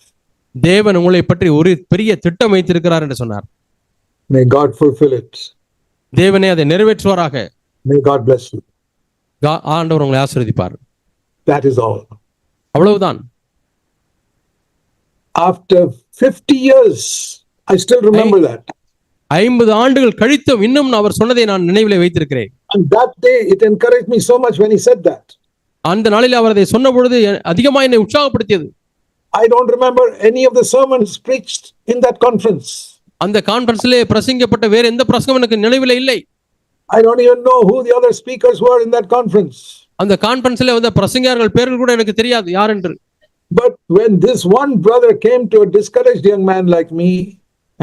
தேவன் உங்களை பற்றி ஒரு பெரிய திட்டம் வைத்திருக்கிறார் என்று சொன்னார். May God fulfill it. தேவனே அதை நிறைவேற்றுவாராக. May God bless you. ஆண்டவர் உங்களை ஆசீர்வதிப்பார். That is all. அவ்வளவுதான். After 50 years, I still remember that. 50 ஆண்டுகள் கழித்தும் இன்னும் அவர் சொன்னதை நான் நினைவிலே வைத்திருக்கிறேன். And that day it encouraged me so much when he said that. அந்த நாளில் அவர் அதை சொன்ன பொழுது அதிகமாக என்னை உற்சாகப்படுத்தியது. I don't remember any of the sermons preached in that conference. அந்த கான்ஃபரன்ஸ்ல பிரசங்கிக்கப்பட்ட வேற எந்த பிரசங்கம் எனக்கு நினைவில் இல்லை. I don't even know who the other speakers were in that conference. அந்த கான்ஃபரன்ஸ்ல வந்த பிரசங்கியார்கள் பேர்கள் கூட எனக்கு தெரியாது யார் என்று. But when this one brother came to a discouraged young man like me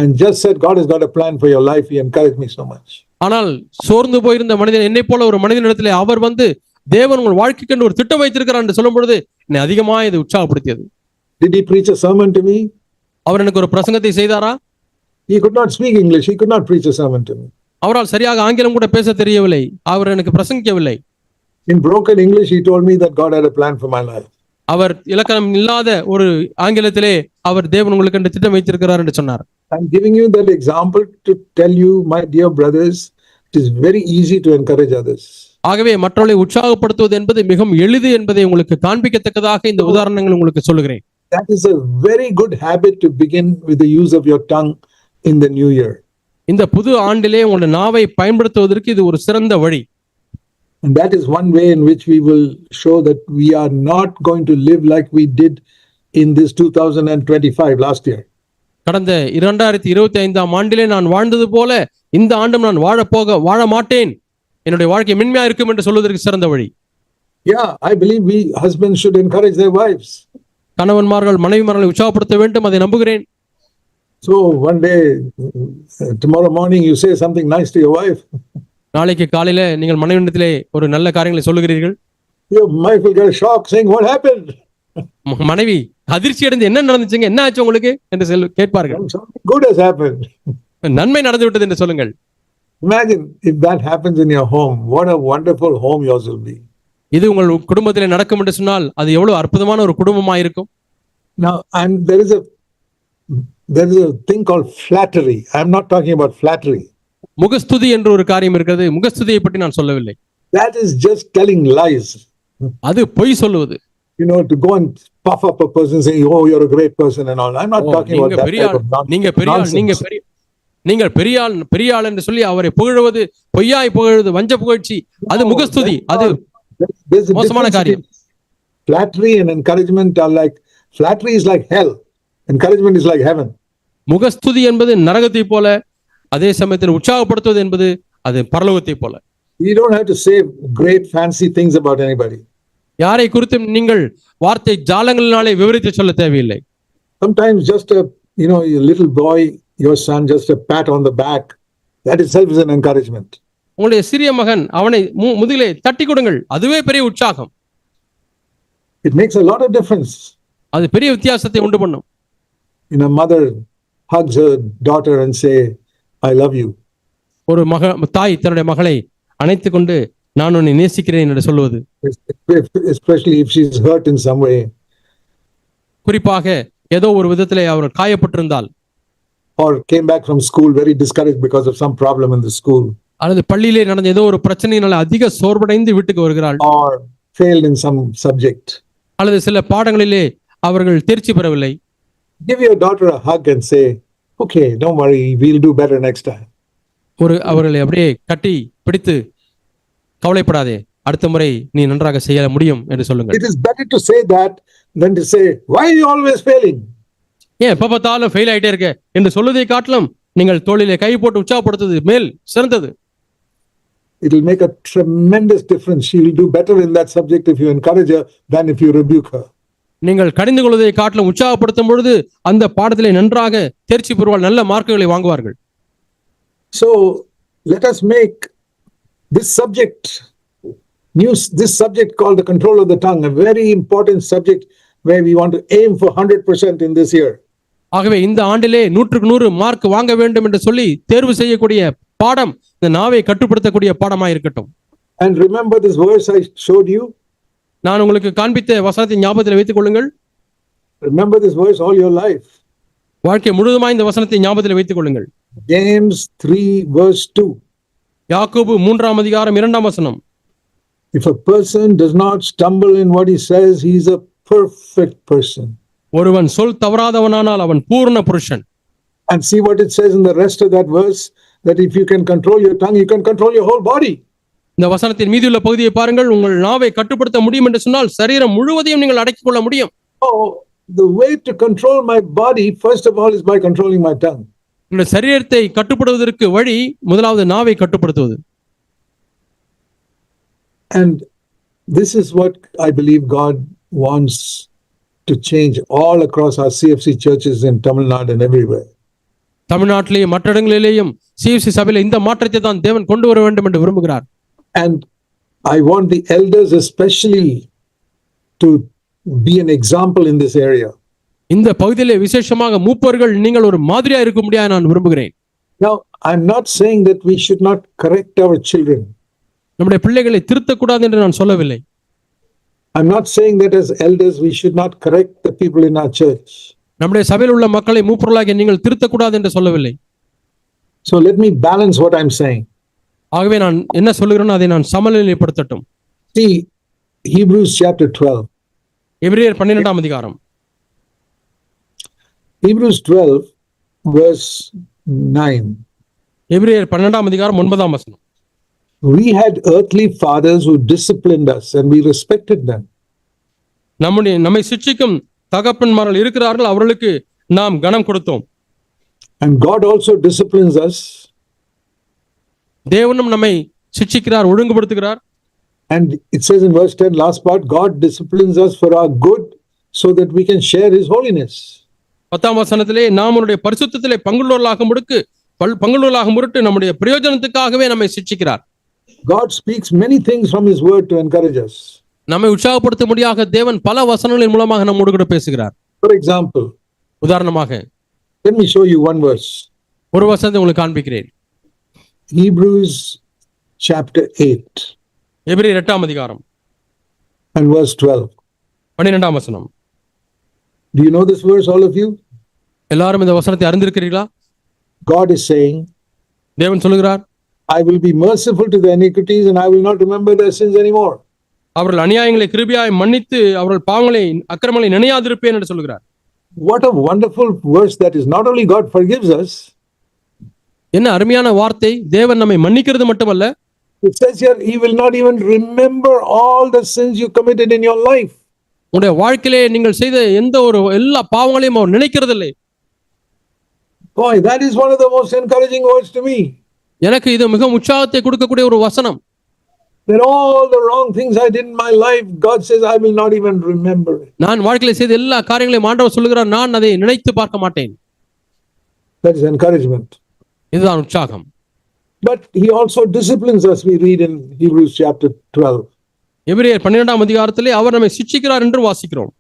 and just said, God has got a plan for your life, he encouraged me so much. ஆனால் சோர்ந்து போயிருந்த மனிதன், என்னை போல ஒரு மனிதனிடத்திலே அவர் வந்து தேவன் உங்கள் வாழ்க்கைக்கு ஒரு திட்டம் வைத்திருக்கிறார் என்று சொல்லும் பொழுது என்னை அதிகமாக இது உற்சாகப்படுத்தியது. Did he preach a sermon to me? அவர் எனக்கு ஒரு பிரசங்கத்தை செய்தாரா? He could not speak English. He could not preach a sermon to me. அவரால் சரியாக ஆங்கிலம் கூட பேச தெரியவில்லை. அவர் எனக்கு பிரசங்கிக்கவில்லை. In broken English, he told me that God had a plan for my life. அவர் இலக்கணம் இல்லாத ஒரு ஆங்கிலத்திலே அவர் தேவன் உங்களுக்கு என்று திட்டம் வைத்திருக்கிறார் என்று சொன்னார். I'm giving you that example to tell you, my dear brothers, it is very easy to encourage others. ஆகவே மற்றவர்களை உற்சாகப்படுத்துவது என்பது மிகவும் எளிது என்பதை உங்களுக்கு காண்பிக்கத்தக்கதாக இந்த உதாரணங்கள் உங்களுக்கு சொல்லுகிறேன். That is a very good habit to begin with the use of your tongue in the new year. இந்த புது ஆண்டிலே உங்களுடைய நாவை பயன்படுத்துவதற்கு இது ஒரு சிறந்த வழி. And that is one way in which we will show that we are not going to live like we did in this 2025 last year. கடந்த 2025 ஆண்டிலே நான் வாழ்ந்தது போல இந்த ஆண்டும் நான் வாழ மாட்டேன், என்னுடைய வாழ்க்கை மென்மையா இருக்கும் என்று சொல்வதற்கு சிறந்த வழி. Yeah, I believe we husbands should encourage their wives. கணவன்மார்கள் மனைவிமார்களை உற்சாகப்படுத்த வேண்டும், அதை நம்புகிறேன். So one day, tomorrow morning, you say something nice to your wife. நாளைக்கு காலையில நீங்கள் மனைவியிடத்திலே ஒரு நல்ல காரியங்களை சொல்லுகிறீர்கள். Your wife will get a shock saying, what happened? மனைவி அதிர்ச்சி அடைந்து என்ன நடந்துச்சுங்க, என்ன ஆச்சு உங்களுக்கு என்று கேட்பார்கள். Something good has happened. நன்மை நடந்து விட்டது என்று சொல்லுங்கள். Imagine if that happens in your home, what a wonderful home yours will be. இது உங்கள் குடும்பத்திலே நடக்கும் என்று சொன்னால் அது எவ்வளவு அற்புதமான ஒரு குடும்பமா இருக்கும். Now, and there is a thing called flattery. I'm not talking about flattery. முகஸ்துதி என்று ஒரு காரியம் இருக்கிறது. முகஸ்துதியை பற்றி நான் சொல்லவில்லை. That is just telling lies. அது பொய் சொல்லுவது. You know, to go and puff up a person saying, oh, you're a great person and all. I'm not talking about that type of nonsense. நீங்கள் பெரிய ஆள் என்று சொல்லி அவரை புகழ்வது, பொய்யாய் புகழ்வது, வஞ்ச புகழ்ச்சி, அது முகஸ்துதி. அது மோசமான காரியம். Flattery and encouragement are like, flattery is like hell. Encouragement is like heaven. முகஸ்துதி என்பது நரகத்தை போல, அதே சமயத்தில் உற்சாகப்படுத்துவது என்பது அது பரலோகத்தை போல. You don't have to say great fancy things about anybody. யாரை குறித்து நீங்கள் வார்த்தை ஜாலங்களினாலே விவரித்து சொல்ல தேவையில்லை. Sometimes just a little boy, your son, just a pat on the back, that itself is an encouragement. உங்களுடைய சிறிய மகன் அவனை முதுகிலே தட்டி கொடுங்கள், அதுவே பெரிய உற்சாகம். It makes a lot of difference. அது பெரிய வித்தியாசத்தை உண்டு பண்ணும். A mother hugs her daughter and say, I love you. ஒரு தாய் தன்னுடைய மகளை அணைத்துக் கொண்டு நான் உன்னை நேசிக்கிறேன் என்று சொல்வது. Especially if she's hurt in some way. குறிப்பாக ஏதோ ஒரு விதத்திலே அவர் காயப்பட்டிருந்தால், or came back from school very discouraged because of some problem in the school, அல்லது பள்ளியிலே நடந்த ஏதோ ஒரு பிரச்சனையினால அதிக சோர்வடைந்து வீட்டுக்கு வருகிறாள், or failed in some subject, அல்லது சில பாடங்களிலே அவர்கள் தேர்ச்சி பெறவில்லை. Give your daughter a hug and say, okay, don't worry, we'll do better next time. அவர்களை அப்படியே கட்டி பிடித்து, கவலைப்படாதே, அடுத்த முறை நீ நன்றாக செய்ய முடியும் என்று சொல்லுங்கள். It is better to say that than to say, why are you always failing? ஏன் எப்ப பார்த்தாலும் ஃபெயில் ஆயிட்டே இருக்க என்று சொல்வதை காட்டிலும் நீங்கள் தோளிலே கை போட்டு உற்சாகப்படுத்துவது மேல் சிறந்தது. It will make a tremendous difference. She will do better in that subject if you encourage her than if you rebuke her. நீங்கள் கடிந்து கொள்வதை காட்டிலும் உற்சாகப்படுத்தும் பொழுது அந்த பாடத்திலே நன்றாக தேர்ச்சி பெறுவாள், நல்ல மார்க்குகளை வாங்குவார்கள். So let us make this subject called the control of the tongue a very important subject where we want to aim for 100% in this year. ஆகவே இந்த ஆண்டிலே 100க்கு 100 மார்க் வாங்க வேண்டும் என்று சொல்லி தேர்வு செய்யக்கூடிய பாடம் இந்த நாவை கட்டுப்படுத்தக்கூடிய பாடமாக இருக்கட்டும். And remember this verse I showed you. நான் உங்களுக்கு காண்பித்த வசனத்தை ஞாபகத்தில் வைத்துக் கொள்ளுங்கள். Remember this verse all your life. வாழ்க்கை முழுவதுமாய் இந்த வசனத்தை ஞாபகத்தில் வைத்துக் கொள்ளுங்கள். James 3 verse 2. யாக்கோபு 3:2 If a person does not stumble in what he says, he is a perfect person. ஒருவன் சொல் தவறாதவனானால் அவன் பூர்ண புருஷன். And see what it says in the rest of that verse, that if you can control your tongue, you can control your whole body. இந்த வசனத்தின் மீதியுள்ள பகுதியை பாருங்கள். உங்கள் நாவை கட்டுப்படுத்த முடியும் என்று சொன்னால் சரீரம் முழுவதையும் நீங்கள் அடக்கிக் கொள்ள முடியும். Oh, the way to control my body first of all is by controlling my tongue. இந்த சரீரத்தை கட்டுப்படுவதற்கு வழி முதலாவது நாவை கட்டுப்படுத்துவது. And this is what I believe God wants to change all across our CFC churches in Tamil Nadu and everywhere. தமிழ்நாட்டிலேயும் மற்ற இடங்களிலேயும் CFC சபையில இந்த மாற்றத்தை தான் தேவன் கொண்டு வர வேண்டும் என்று விரும்புகிறார். And I want the elders especially to be an example in this area. இந்த பகுதியிலே விசேஷமாக மூப்பர்கள் நீங்கள் ஒரு மாதிரியா இருக்க முடியாது நான் விரும்புகிறேன். Now, I'm not saying that we should not correct our children. நம்முடைய பிள்ளைகளை திருத்தக்கூடாது என்று நான் சொல்லவில்லை. I'm not saying that as elders we should not correct the people in our church. நம்முடைய சபையில் உள்ள மக்களை மூப்பர்களாக நீங்கள் திருத்தக்கூடாது என்று சொல்லவில்லை. So let me balance what I'm saying. ஆகவே நான் என்ன சொல்லுகிறேனோ அதை நான் சமநிலைப்படுத்தட்டும். See, Hebrews chapter 12. எபிரேயர் 12ஆம் அதிகாரம். Hebrews 12 verse 9. எபிரேயர் 12ஆம் அதிகாரம் 9ஆம் வசனம். We had earthly fathers who disciplined us and we respected them. நம்மை சிட்சிக்கும் தகப்பன்மார்கள் இருக்கிறார்கள், அவர்களுக்கு நாம் கனம் கொடுத்தோம். And God also disciplines us. தேவனும் நம்மை சிட்சிக்கிறார், ஒழுங்குபடுத்துகிறார். And it says in verse 10, last part, God disciplines us for our good so that we can share his holiness. 10ஆம் வசனத்திலே நாம் அவருடைய பரிசுத்தத்திலே பங்குள்ளவர்களாக முறிட்டு நம்முடைய பிரயோஜனத்துக்காகவே நம்மை சிட்சிக்கிறார். God speaks many things from his word to encourage us. நம்மை உற்சாகப்படுத்த முடியாக தேவன் பல வசனங்களின் மூலமாக நம்மோடு கூட பேசுகிறார். For example, உதாரணமாக let me show you one verse. ஒரு வசனத்தை உங்களுக்கு காண்பிக்கிறேன். Hebrews chapter 8 எபிரேயர் 8ஆம் அதிகாரம் and verse 12. 12ஆம் வசனம். Do you know this verse, all of you? எல்லாரும் இந்த வசனத்தை அறிந்திருக்கிறீர்களா? God is saying, தேவன் சொல்லுகிறார், I will be merciful to their iniquities and I will not remember their sins anymore. அவர்கள் அநியாயங்களை கிருபையாய் மன்னித்து அவர்கள் பாவங்களை அக்கிரமங்களை நினையாதிருப்பேன் என்று சொல்கிறார். What a wonderful verse that is. Not only God forgives us. என்ன அருமையான வார்த்தை. தேவன் நம்மை மன்னிக்கிறது மட்டுமல்ல, It says here, he will not even remember all the sins you committed in your life. உங்களுடைய வாழ்க்கையிலே நீங்கள் செய்த எல்லா பாவங்களையும் அவர் நினைக்கிறதில்லை. Boy, that is one of the most encouraging words to me. எனக்கு இது மிக உற்சாகத்தை கொடுக்கக்கூடிய ஒரு வசனம். That all the wrong things I did in my life, God says, I will not even remember it. நான் வாழ்க்கையில செய்த எல்லா காரியங்களையும் ஆண்டவர் சொல்லுகிறார், நான் அதை நினைத்து பார்க்க மாட்டேன். That is encouragement. இதுதான் உற்சாகம். But he also disciplines us, we read in Hebrews chapter 12. எபிரேயர் 12ஆம் அதிகாரத்திலே அவர் நம்மை சிட்சிக்கிறார் என்று வாசிக்கிறோம்.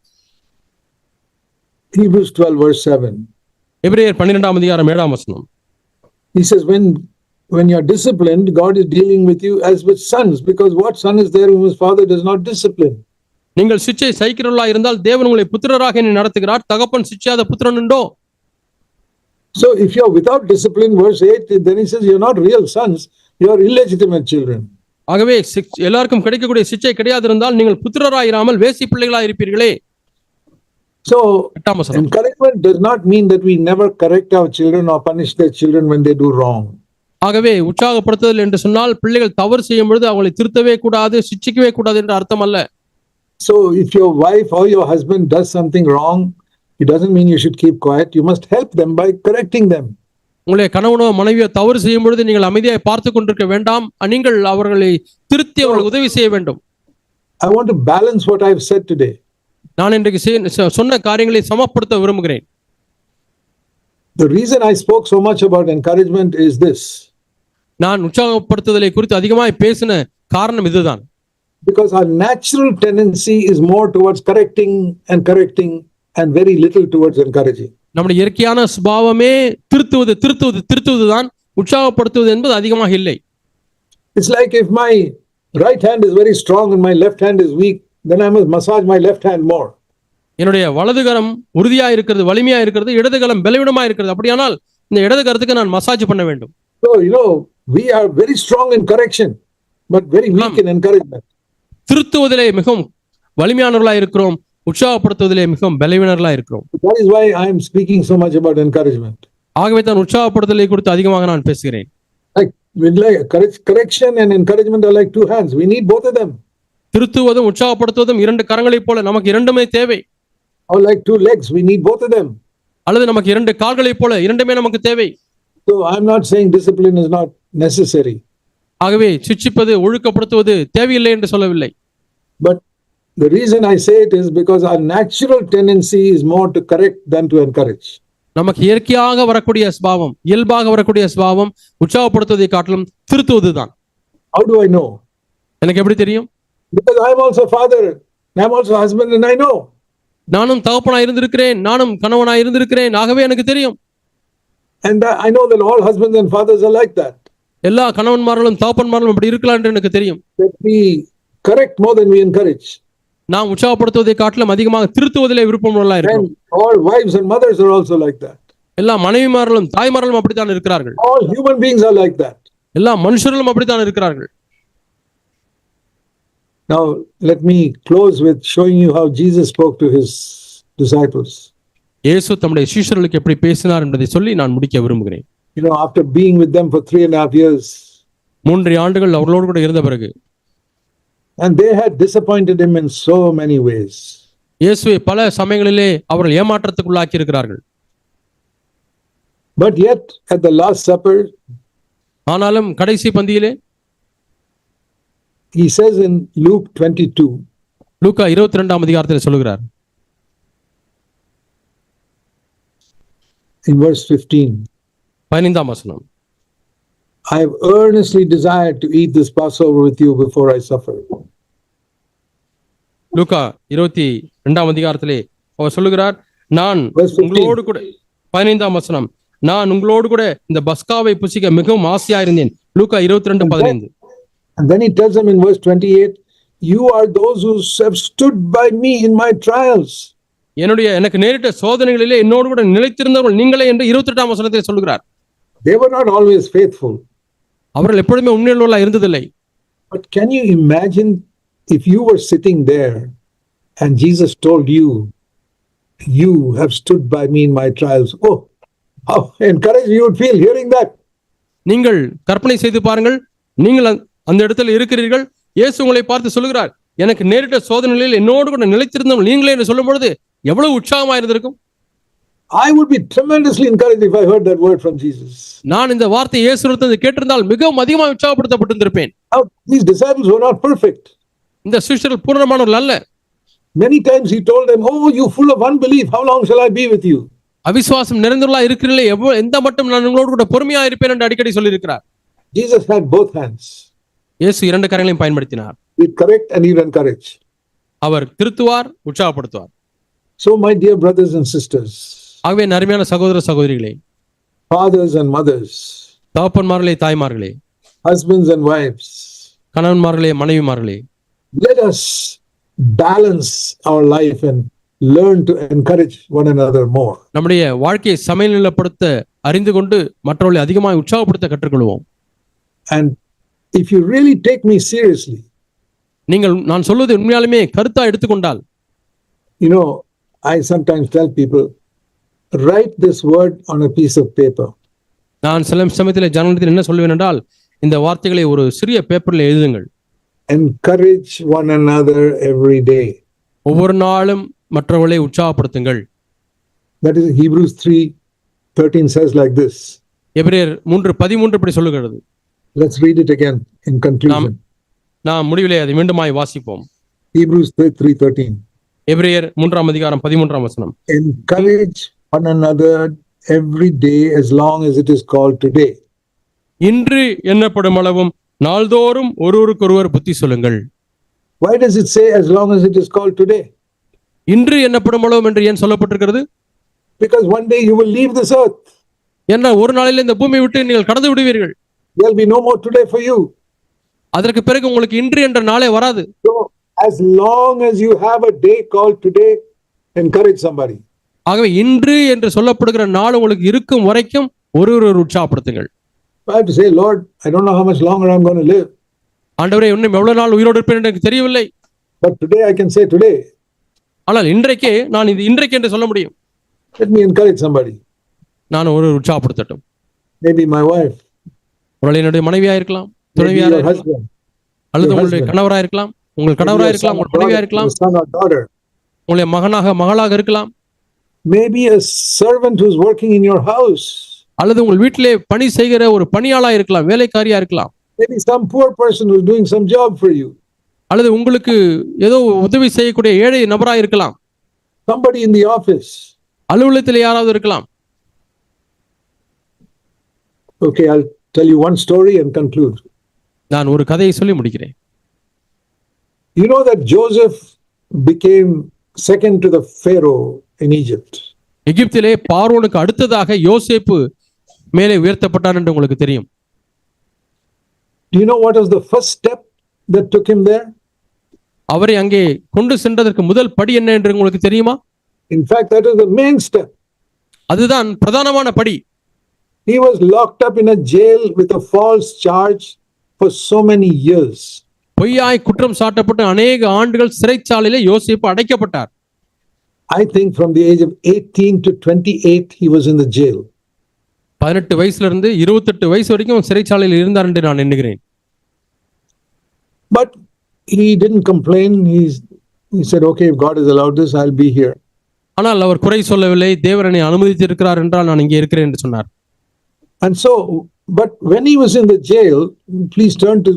Hebrews 12 verse 7. எபிரேயர் 12ஆம் அதிகாரம் 7ஆம் வசனம். He says, when you are disciplined, God is dealing with you as with sons, because what son is there whom his father does not discipline? நீங்கள் சிட்சை சகிக்கிறவர்களாய் இருந்தால் தேவன் உங்களை புத்திரராக எண்ணி நடத்துகிறார், தகப்பன் சிட்சியாத புத்திரன் உண்டோ? So if you are without discipline, verse 8, then he says you are not real sons, you are illegitimate children. ஆகவே எல்லாருக்கும் கிடைக்கக்கூடிய சிட்சை கிடையாது இருந்தால் நீங்கள் புத்திரராயிராமல் வேசி பிள்ளைகளாய் இருப்பீர்களே. So encouragement does not mean that we never correct our children or punish their children when they do wrong. ஆகவே உற்சாகப்படுத்துதல் என்று சொன்னால் பிள்ளைகள் தவறு செய்யும் பொழுது அவங்களை திருத்தவே கூடாது, சிட்சிக்கவே கூடாது என்ற அர்த்தம் அல்ல. So if your wife or your husband does something wrong, it doesn't mean you should keep quiet. You must help them by correcting them. உங்களுடைய கணவனோ மனைவியோ தவறு செய்யும் பொழுது நீங்கள் அமைதியாய் பார்த்து கொண்டிருக்க வேண்டாம், நீங்கள் அவர்களை திருத்தி அவர்களுக்கு உதவி செய்ய வேண்டும். I want to balance what I've said today. நான் இன்றைக்கு சொன்ன காரியங்களை சமப்படுத்த விரும்புகிறேன். The reason I spoke so much about encouragement is this. நான் உற்சாகப்படுத்துதலை குறித்து அதிகமாய் பேசின காரணம் இதுதான். Because our natural tendency is more towards correcting and very little towards encouraging. நம்முடைய இயற்கையான சுபாவமே திருத்துவது தான், உற்சாகப்படுத்துவது என்பது அதிகமாக இல்லை. It's like if my right hand is very strong and my left hand is weak, then I must massage my left hand more. என்னுடைய வலதுகரம் உறுதியா இருக்கிறது, வலிமையா இருக்கிறது, இடதுகரம் பலவீனமா இருக்கிறது. அப்படியானால் இந்த இடதுகரத்துக்கு நான் மசாஜ் பண்ண வேண்டும். So we are very strong in correction but very weak in encouragement. திருத்துவதிலே மிகவும் வலிமையானவர்களாய் இருக்கிறோம், உற்சாகப்படுத்துவதிலே மிகவும் பலவீனர்களாய் இருக்கிறோம். That is why I am speaking so much about encouragement. ஆகவே தான் உற்சாகப்படுத்துதலை குறித்து அதிகமாக நான் பேசுகிறேன். Correction and encouragement are like two hands. We need both of them. திருத்துவதும் உற்சாகப்படுத்துவதும் இரண்டு கரங்களைப் போல நமக்கு இரண்டுமே தேவை. Or like two legs, we need both of them. அல்லது நமக்கு இரண்டு கால்களைப் போல இரண்டுமே நமக்கு தேவை. So I'm not saying discipline is not necessary, ஆகவே சிட்சிப்பது ஒழுக்கப்படுத்துவது தேவையில்லை என்று சொல்லவில்லை. but the reason I say it is because our natural tendency is more to correct than to encourage. நமக்கு இயற்கையாக வரக்கூடிய சுபாவம், இயல்பாக வரக்கூடிய சுபாவம் உற்சாகப்படுத்துவதை காட்டிலும் திருத்துவதுதான். How do I know? எனக்கு எப்படி தெரியும்? Because I'm also father, I'm also husband, and I know. நானும் தகப்பனாய் இருந்திருக்கிறேன், நானும் கணவனாய் இருந்திருக்கிறேன், ஆகவே எனக்கு தெரியும். And I know that all husbands and fathers are like that. எல்லா கணவன்மார்களும் தகப்பன்மார்களும் அப்படி இருக்கலாம் என்று எனக்கு தெரியும். That we correct more than we encourage. நாம் உற்சாகப்படுத்துவதை காட்டிலும் அதிகமாக திருத்துவதிலே விருப்பமுள்ளவர்களாய் இருக்கிறோம். And all wives and mothers are also like that. எல்லா மனைவிமார்களும் தாய்மார்களும் அப்படித்தான் இருக்கிறார்கள். All human beings are like that. எல்லா மனுஷர்களும் அப்படித்தான் இருக்கிறார்கள். Now let me close with showing you how Jesus spoke to his disciples. இயேசு தம்முடைய சீஷர்களுக்கு எப்படி பேசினார் என்பதை சொல்லி நான் முடிக்க விரும்புகிறேன். You know, after being with them for 3.5 years, 3 ஆண்டுகள் அவர்களோடு கூட இருந்த பிறகு, and they had disappointed him in so many ways. இயேசுவை பல சமயங்களிலே அவர்கள் ஏமாற்றத்துக்குள்ளாக்கி இருக்கிறார்கள். But yet at the last supper, ஆனாலும் கடைசி பந்தியிலே he says in Luke 22, லூக்கா 22ஆம் அதிகாரத்தில் சொல்லுகிறார், in verse 15, 15ஆம் வசனம், I have earnestly desired to eat this Passover with you before I suffer. லூக்கா 22ஆம் அதிகாரத்திலே அவர் சொல்லுகிறார், நான் Verse 15. உங்களோடு கூட, 15ஆம் வசனம், நான் உங்களோடு கூட இந்த பஸ்காவை புசிக்க மிகவும் ஆசையா இருந்தேன். லூக்கா 22:15. And then he tells them in verse 28, you are those who have stood by me in my trials. எனக்கு நேரிட்ட சோதனைகளிலே என்னோடு கூட நிலைத்திருந்தவர்கள் நீங்களே என்று 28ஆம் வசனத்தில் சொல்லுகிறார். They were not always faithful. அவர்கள் எப்பொழுதுமே உண்மையுள்ளவர்களாய் இருந்ததில்லை. But can you imagine if you were sitting there and Jesus told you, you have stood by me in my trials? Oh, how encouraged you would feel hearing that. நீங்கள் கற்பனை செய்து பாருங்கள், நீங்கள் அந்த இடத்துல இருக்கிறீர்கள், இயேசு உங்களை பார்த்து சொல்லுகிறார், எனக்கு நேரிட்ட சோதனைகளில் என்னோடு கூட நிலைத்திருந்தவர்கள் நீங்களே என்று சொல்லும் பொழுது எவ்வளவு உற்சாகமா இருந்திருக்கும். I would be tremendously encouraged if I heard that word from Jesus. நான் இந்த வார்த்தை இயேசுவிடத்தில் கேட்டிருந்தால் மிகவும் அதிகமாக உற்சாகப்படுத்தப்பட்டிருப்பேன். Now, these disciples were not perfect. இந்த சிஷ்யர்கள் பூரணமானவர்கள் அல்ல. Many times he told them, oh, you full of unbelief, how long shall I be with you? அவிசுவாசம் நிறைந்தவர்களா இருக்கிறீர்களே, எந்த மட்டும் நான் உங்களோடு கூட பொறுமையா இருப்பேன் என்று அடிக்கடி சொல்லியிருக்கிறார். Jesus had both hands. இயேசு 2 கரங்களையும் பயன்படுத்தினார். He'd correct and he'd encourage. Our திருத்துவார், உற்சாகப்படுத்துவார். So my dear brothers and sisters, ஆகவே அருமையான சகோதர சகோதரிகளே, fathers and mothers, தகப்பன்மார்களே, தாய்மார்களே, husbands and wives, கணவன்மார்களே, மனைவிமார்களே, let us balance our life and learn to encourage one another more. நம்முடைய வாழ்க்கையை சமநிலைப்படுத்த அறிந்து கொண்டு மற்றவர்களை அதிகமாக உற்சாகப்படுத்த கற்றுக்கொள்வோம். And if you really take me seriously, நான் சொல்வது உண்மையாலுமே கருத்தா எடுத்துக்கொண்டால், you know, I sometimes tell people, write this word on a piece of paper. நான் சில சமயத்தில் ஜனங்களிடத்தில் என்ன சொல்லுவேன் என்றால், இந்த வார்த்தைகளை ஒரு சிறிய பேப்பர்ல எழுதுங்கள். Encourage one another every day. ஒவ்வொரு நாளும் மற்றவர்களை உற்சாகப்படுத்துங்கள். That is Hebrews 3:13 says like this. எபிரேயர் 3:13 இப்படி சொல்லுகிறது. Let's read it again in conclusion. நாம் முடிவிலே அதை மீண்டுமாய் வாசிப்போம். Hebrews 3:13. எபிரேயர் 3ஆம் அதிகாரம் 13ஆம் வசனம். Encourage one another every day as long as it is called today. இன்று எண்ணப்படும் அளவும் நாள்தோறும் ஒருவருக்கொருவர் புத்தி சொல்லுங்கள். Why does it say as long as it is called today? இன்று எண்ணப்படும் அளவும் என்று ஏன் சொல்லப்பட்டிருக்கிறது? Because one day you will leave this earth. ஏன்னா ஒரு நாளில் இந்த பூமியை விட்டு நீங்கள் கடந்து விடுவீர்கள். There will be no more today for you. அதற்கு பிறகு உங்களுக்கு இன்று என்ற நாளே வராது. So as long as you have a day called today, encourage somebody. ஆகவே இன்று என்று சொல்லப்படுகிற நாள் உங்களுக்கு இருக்கும் வரைக்கும் ஒருவர் உற்சாகப்படுத்துங்கள். I have to say, Lord, I don't know how much longer I'm going to live. ஆண்டவரே, இன்னும் எவ்வளவு நாள் உயிரோடு இருப்பேன் என்று எனக்கு தெரியவில்லை. But today I can say today. ஆனால் இன்றைக்கே நான் இது இன்றைக்கு என்று சொல்ல முடியும். Let me encourage somebody. நான் ஒரு உற்சாகப்படுத்தட்டும். Maybe my wife. ஒருவேளை என்னுடைய மனைவியா இருக்கலாம், துணைவியா Maybe your இருக்கலாம், husband. அல்லது உங்களுடைய கணவரா இருக்கலாம், உங்கள் கணவரா இருக்கலாம், உங்கள் மனைவியா இருக்கலாம், son or daughter. உங்களுடைய மகளாக இருக்கலாம். Maybe a servant who's working in your house. அல்லது உங்கள் வீட்டிலே பணி செய்கிற ஒரு பணியாளா இருக்கலாம், வேலைக்காரியா இருக்கலாம், maybe some poor person who's doing some job for you, அல்லது உங்களுக்கு ஏதோ உதவி செய்யக்கூடிய ஏழை நபரா இருக்கலாம், somebody in the office. அலுவலகத்தில் யாராவது இருக்கலாம். Okay, I'll tell you one story and conclude. நான் ஒரு கதையை சொல்லி முடிக்கிறேன். You know that Joseph became second to the Pharaoh in Egypt. எகிப்திலே பார்வோனுக்கு அடுத்ததாக யோசேப்பு மேலே உயர்த்தப்பட்டார் என்று உங்களுக்கு தெரியும். Do you know what was the first step that took him there? அவரை அங்கே கொண்டு சென்றதற்கு முதல் படி என்ன என்று உங்களுக்கு தெரியுமா? In fact, that was the main step. அதுதான் பிரதானமான படி. He was locked up in a jail with a false charge for so many years. பொய்யாய் குற்றம் சாட்டப்பட்டு அநேக ஆண்டுகள் சிறைச்சாலையிலே யோசேப்பு அடைக்கப்பட்டார். I think from the age of 18 to 28 he was in the jail. 18 வயசுல இருந்து 28 வயசு வரைக்கும் சிறைச்சாலையில் இருந்தார் என்று நான் எண்ணுகிறேன். But he didn't complain. He said, okay, if God has allowed this, I'll be here. ஆனால் அவர் குறை சொல்லவில்லை. தேவன் என்னை அனுமதித்திருக்கிறார் என்றால் நான் இங்கே இருக்கிறேன் என்று சொன்னார். And so, but when he was in the jail, please turn to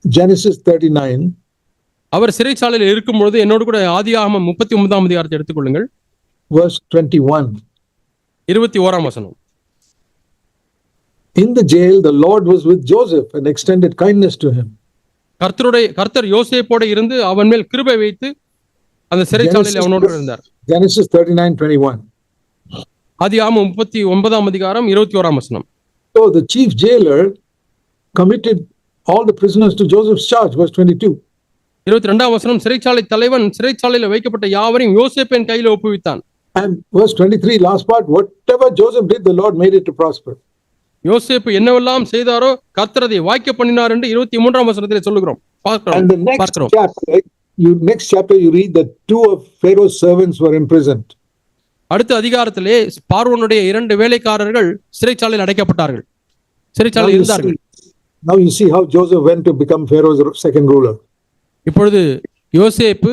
Genesis 39. அவர் சிறைச்சாலையில் இருக்கும்பொழுது என்னோடு கூட ஆதியாகமம் 39ஆம் அதிகாரத்தை எடுத்துக்கொள்ளுங்கள். Verse 21. 21ஆம் வசனம். In the jail, the Lord was with Joseph and extended kindness to him. கர்த்தர் யோசேப்போடு இருந்து அவன் மேல் கிருபை வைத்து அந்த சிறைச்சாலையில் அவனோடு இருந்தார். Genesis 39:21. ஆதியாகமம் 39ஆம் அதிகாரம் 21ஆம் வசனம். So the chief jailer committed all the prisoners to Joseph's charge. Verse 22. 22ஆம் வசனம், சிறைச்சாலை தலைவன் சிறைச்சாலையில் வைக்கப்பட்ட யாவரையும் யோசேப்பின் கையில் ஒப்புவித்தான். And verse 23, last part, whatever Joseph did, the Lord made it to prosper. யோசேப்பு என்னவெல்லாம் செய்தாரோ கர்த்தர் அதை வாய்க்க பண்ணினார் என்று 23ஆம் வசனத்திலே சொல்லுகிறோம். And the next chapter you read that two of Pharaoh's servants were imprisoned. அடுத்த அதிகாரத்திலே பார்வோனுடைய 2 வேலைக்காரர்கள் சிறைச்சாலையில் அடைக்கப்பட்டார்கள், சிறைச்சாலையில் இருந்தார்கள். Now you see how Joseph went to become Pharaoh's second ruler. இப்பொழுது யோசேப்பு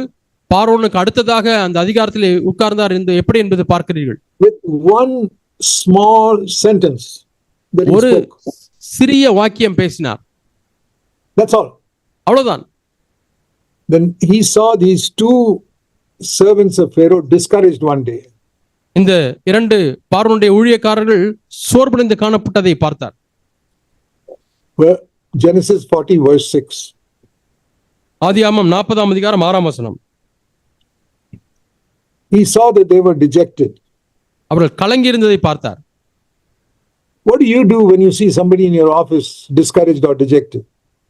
பார்வோனுக்கு அடுத்ததாக அந்த அதிகாரத்திலே உட்கார்ந்தார் என்று எப்படி என்பது பார்க்கிறீர்கள். With one small sentence that he ஒரு spoke. சிறிய வாக்கியம் பேசினார். That's all. அவ்வளவுதான். Then he saw these two servants of Pharaoh discouraged one day. இந்த 2 பார்வோனுடைய ஊழியக்காரர்கள் சோர்வடைந்து காணப்பட்டதை பார்த்தார். Genesis 40 verse 6. ஆதியாகமம் 40ஆம் அதிகாரம் 6ஆம் வசனம். He saw that they were dejected. அவர்கள் கலங்கி இருந்ததை பார்த்தார். What do you do when you see somebody in your office discouraged or dejected?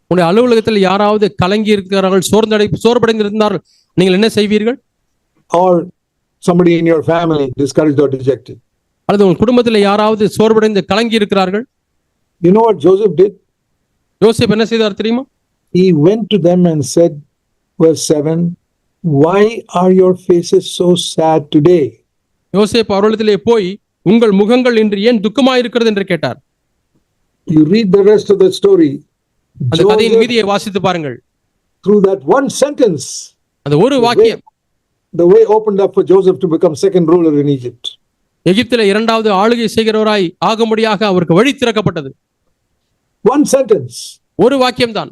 உங்களுடைய அலுவலகத்தில் யாராவது கலங்கி இருக்கிறார்கள், சோர்வடைந்து இருந்தார்கள், நீங்கள் என்ன செய்வீர்கள்? Or somebody in your family discouraged or dejected? அல்லது உங்கள் குடும்பத்தில் யாராவது சோர்வடைந்து கலங்கி இருக்கிறார்கள்? You know what Joseph did? யோசேப்பு என்ன செய்தார் தெரியுமா? He went to them and said, verse 7, why are your faces so sad today? யோசேப்பு அவர்களிடத்திலே போய் உங்கள் முகங்கள் இன்று ஏன் துக்கமாயிருக்கிறது என்று கேட்டார். You read the rest of the story. அந்த கதையின் மீதியை வாசித்து பாருங்கள். Through that one sentence, அந்த ஒரு வாக்கியம் the way opened up for Joseph to become second ruler in Egypt. எகிப்திலே 2வது ஆளுகை செய்கிறவராய் ஆகும்படியாக அவருக்கு வழி திறக்கப்பட்டது. One sentence. ஒரு வாக்கியம் தான்.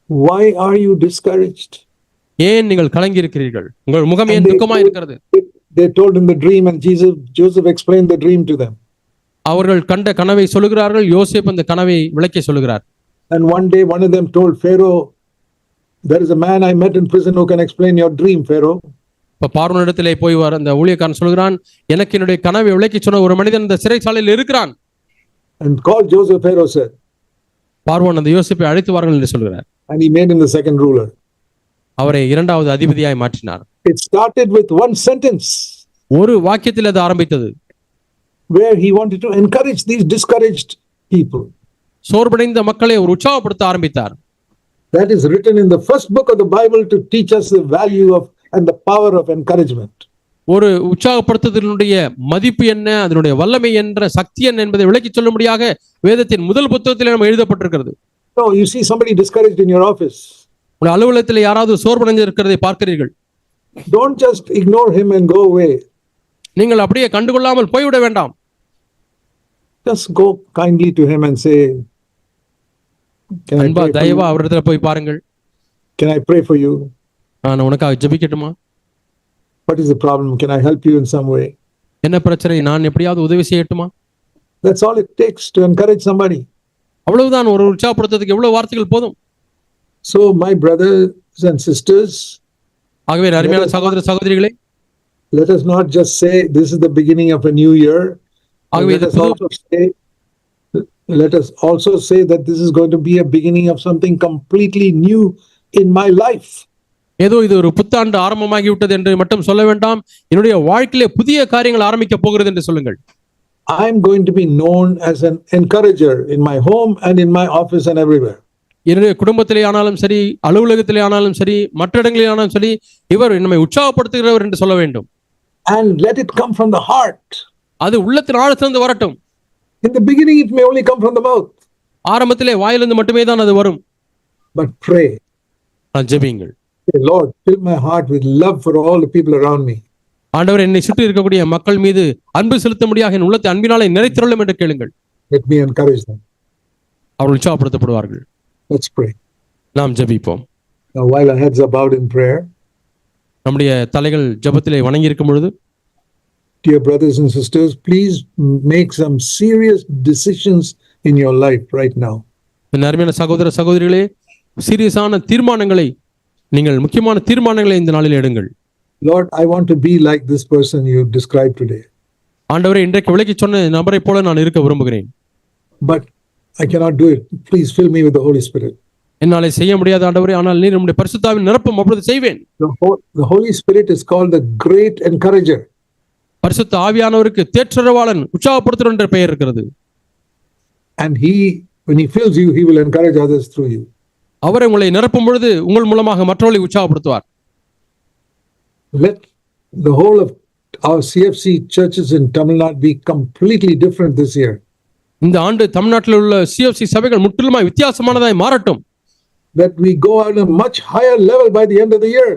Why are you discouraged? ஏன் நீங்கள் கலங்கி இருக்கிறீர்கள்? உங்கள் முகம் ஏன் துக்கமாய் இருக்கிறது? They told him the dream and Joseph explained the dream to them. அவர்கள் கண்ட கனவை சொல்லுகிறார்கள், யோசேப்பு அந்த கனவை விளக்கி சொல்லுகிறார். And one day one of them told Pharaoh, there is a man I met in prison who can explain your dream, Pharaoh. இப்ப பார்வோனிடத்திலே போய் அந்த ஊழியக்காரன் சொல்கிறான், எனக்கு என்னுடைய கனவை விளக்கி சொன்ன ஒரு மனிதன் இந்த சிறைச்சாலையில் இருக்கிறான். And called Joseph, Pharaoh said. பார்வோன் அந்த யோசேப்பை அழைத்து வாருங்கள் என்று சொல்கிறார். And he made him the second ruler. அவரை 2வது அதிபதியாய் மாற்றினார். It started with one sentence. ஒரு வாக்கியத்தில் அது ஆரம்பித்தது. Where he wanted to encourage these discouraged people. சோர்வடைந்த மக்களை அவர் உற்சாகப்படுத்த ஆரம்பித்தார். That is written in the first book of the Bible to teach us the value of and the power of encouragement. ஒரு உற்சாகப்படுத்துதலினுடைய மதிப்பு என்ன, அதனுடைய வல்லமை என்ற சக்தி என்ன என்பதை விளக்கி சொல்லும்படியாக வேதத்தின் முதல் புத்தகத்தில் நம்ம எழுதப்பட்டிருக்கிறது. No, you see somebody discouraged in your office. உங்கள் அலுவலகத்தில் யாராவது சோர்வடைந்து இருக்கிறதை பார்க்கிறீர்கள். Don't just ignore him and go away. நீங்கள் அப்படியே கண்டுகொள்ளாமல் போய்விட வேண்டாம். just go kindly to him and say, can I அன்பா pray for தயவா you? அவரிடத்துல போய் பாருங்கள். Can I pray for you? நான் உனக்காக ஜெபிக்கட்டுமா? What is the problem? Can I help you in some way? என்ன பிரச்சனை? நான் எப்படியாவது உதவி செய்யட்டுமா? That's all it takes to encourage somebody. அவ்வளவுதான். ஒரு உற்சாகப்படுத்துறதுக்கு எவ்வளவு வார்த்தைகள் போதும். So my brothers and sisters, ஆகவே அருமையான சகோதர சகோதரிகளே, let us not just say this is the beginning of a new year. ஆகவே Let us also say that this is going to be a beginning of something completely new in my life. ஏதோ இது ஒரு புத்தாண்டு ஆரம்பமாகி விட்டது என்று மட்டும் சொல்ல வேண்டாம். என்னுடைய வாழ்க்கையிலே புதிய காரியங்கள் ஆரம்பிக்க போகிறது என்று சொல்லுங்கள். I am going to be known as an encourager in my home and in my office and everywhere. என்னுடைய குடும்பத்திலே ஆனாலும் சரி, அலுவலகத்திலே ஆனாலும் சரி, மற்ற இடங்களில் ஆனாலும் சரி, இவர் நம்மை உற்சாகப்படுத்துகிறவர் என்று சொல்ல வேண்டும். And let it come from the heart. அது உள்ளத்தின் ஆழத்திலிருந்து வரட்டும். In the beginning it may only come from the mouth. ஆரம்பத்திலே வாயிலிருந்து மட்டுமே தான் அது வரும். But pray. ஜெபியுங்கள். Say, Lord, fill my heart with love for all the people around me. ஆண்டவர், என்னை சுற்றி இருக்கக்கூடிய மக்கள் மீது அன்பு செலுத்தும்படியாக என் உள்ளத்தை அன்பினாலே நிறைத்திருளும் என்று கேளுங்கள். Let me encourage them. அவர்கள் உற்சாகப்படுத்தப்படுவார்கள். Let's pray. நாம் ஜெபிப்போம். Now, while our heads are bowed in prayer, நம்முடைய தலைகள் ஜெபத்திலே வணங்கி இருக்கும் பொழுது, dear brothers and sisters, please make some serious decisions in your life right now. அருமையான சகோதர சகோதரிகளே, சீரியஸான தீர்மானங்களை, நீங்கள் முக்கியமான தீர்மானங்களை இந்த நாளில் எடுங்கள். Lord, I want to be like this person you described today. ஆண்டவரே, இன்றைக்கு விளக்கி சொன்ன நபரை போல நான் இருக்க விரும்புகிறேன். But I cannot do it. Please fill me with the Holy Spirit. என்னாலே செய்ய முடியாத ஆண்டவரே, ஆனால் நீர் நம்முடைய பரிசுத்தாவின் நிரப்பும், அப்பொழுது செய்வேன். The Holy Spirit is called the great encourager. பரிசுத்த ஆவியானவருக்கு தேற்றரவாளன், உற்சாகப்படுத்துகிறவர் என்ற பெயர் இருக்கிறது. And when he fills you, he will encourage others through you. அவரை உங்களை நிரப்பும் பொழுது உங்கள் மூலமாக மற்றவர்களை உற்சாகப்படுத்துவார். Let the whole of our CFC churches in Tamil Nadu be completely different this year. இந்த ஆண்டு தமிழ்நாட்டில் உள்ள CFC சபைகள் முற்றிலுமாய் வித்தியாசமானதாய் மாறட்டும். That we go on a much higher level by the end of the year.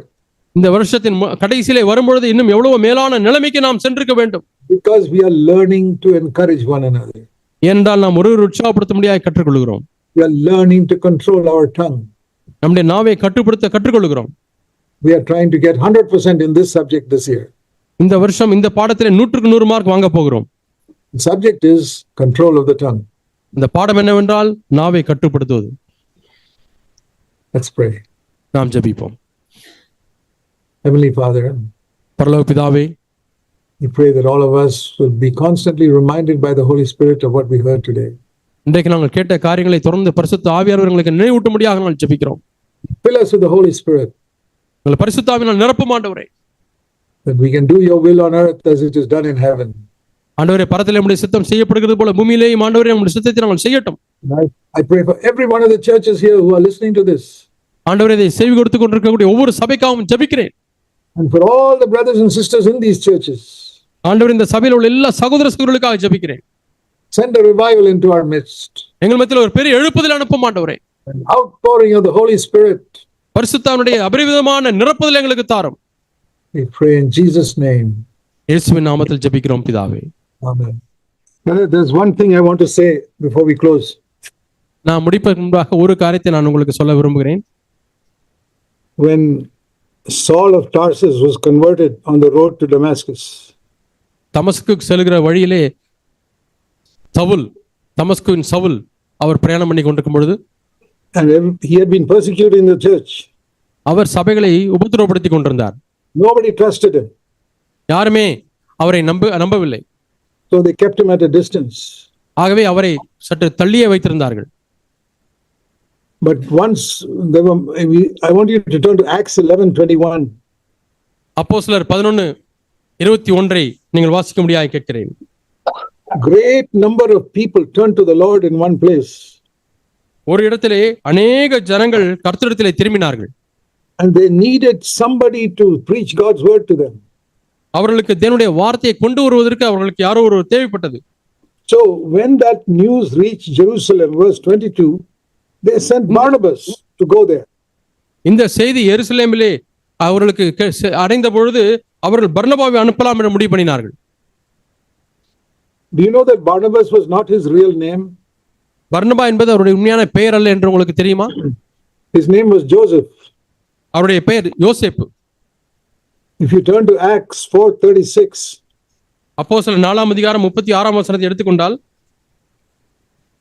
இந்த வருஷத்தின் கடைசியிலே வரும்பொழுது இன்னும் எவ்வளவு மேலான நிலைமைக்கு நாம் சென்றிருக்க வேண்டும். Because we are learning to encourage one another. ஏனென்றால் நாம் ஒருவரை உற்சாகப்படுத்தும்படியாக கற்றுக்கொள்கிறோம். We are learning to control our tongue. நம்முடைய நாவை கட்டுப்படுத்த கற்றுக்கொள்கிறோம். We are trying to get 100% in this subject this year. இந்த வருஷம் இந்த பாடத்திலே 100க்கு 100 மார்க் வாங்க போகிறோம். The subject is control of the tongue. இந்த பாடம் என்னவென்றால் நாவை கட்டுப்படுத்துவது. Let's pray. நாம் ஜெபிப்போம். Heavenly Father, பரலோக பிதாவே, we pray that all of us will be constantly reminded by the Holy Spirit of what we heard today. இன்றைக்கு நாங்கள் கேட்ட காரியங்களை தொடர்ந்து பரிசுத்த ஆவியானவர் எங்களுக்கு நினைவூட்டும்படியாக நாங்கள் ஜெபிக்கிறோம். Fill us with the Holy Spirit. எங்களை பரிசுத்த ஆவியினால் நிரப்பும் ஆண்டவரே. That we can do your will on earth as it is done in heaven. ஆண்டவரே, பரத்திலே நம்முடைய சித்தம் செய்யப்படுகிறது போல பூமியிலேயும் ஆண்டவரே நம்முடைய சித்தத்தை நாங்கள் செய்யட்டும். I pray for every one of the churches here who are listening to this. ஆண்டவரே, இதை செவி கொடுத்துக் கொண்டிருக்கக்கூடிய ஒவ்வொரு சபைக்காகவும் ஜெபிக்கிறேன். And for all the brothers and sisters in these churches. ஆண்டவரே, இந்த சபையில் உள்ள எல்லா சகோதர சகோதரிகளுக்காக ஜெபிக்கிறேன். Send a revival into our midst. எங்கள் மத்தியில் ஒரு பெரிய எழுப்புதல் அனுப்பும் ஆண்டவரே. An outpouring of the Holy Spirit. பரிசுத்தாவினுடைய அபரிவிதமான நிரப்புதல் எங்களுக்கு தாரும். We pray in Jesus' name. இயேசுவின் நாமத்தில் ஜெபிக்கிறோம் பிதாவே. Amen. There's one thing I want to say before we close. நான் முடிப்பதற்கு முன்பாக ஒரு காரியத்தை நான் உங்களுக்கு சொல்ல விரும்புகிறேன். When Saul of Tarsus was converted on the road to Damascus. தமஸ்குக்கு செல்கிற வழியிலே தமஸ்குவின் சவுல் அவர் பிரயாணம் பண்ணி கொண்டிருக்கும் பொழுது, and he had been persecuted in the church. அவர் சபைகளை உபத்திரவப்படுத்திக் கொண்டிருந்தார். Nobody trusted him. யாருமே அவரை நம்பவில்லை. So they kept him at a distance. ஆகவே அவரை சற்று தள்ளியே வைத்திருந்தார்கள். But once I want you to turn to Acts 11:21. அப்போஸ்தலர் 11:21 நீங்கள் வாசிக்க முடியாது கேட்கிறேன். Great number of people turned to the Lord in one place. ஒரு இடத்திலே அநேக ஜனங்கள் கர்த்தரிடத்திலே திரும்பினார்கள். And they needed somebody to preach God's word to them. அவர்களுக்கு தேவனுடைய வார்த்தையை கொண்டு வருவதற்கு அவர்களுக்கு யாரோ ஒரு தேவைப்பட்டது. So when that news reached Jerusalem, verse 22, they sent Barnabas to go there. இந்த செய்தி எருசலேமிலே அவர்களுக்கு அடைந்த பொழுது அவர்கள் பர்னபாவை அனுப்பலாம் என முடிவு பண்ணினார்கள். Do you know that Barnabas was not his real name? பர்னபா என்பது அவருடைய உண்மையான பெயர் அல்ல என்று உங்களுக்கு தெரியுமா? His name was Joseph. அவருடைய பெயர் யோசேப்பு. If you turn to Acts 4:36, அப்போஸ்தலர் 4ஆம் அதிகாரம் 36ஆம் வசனத்தை எடுத்துக்கொண்டால்,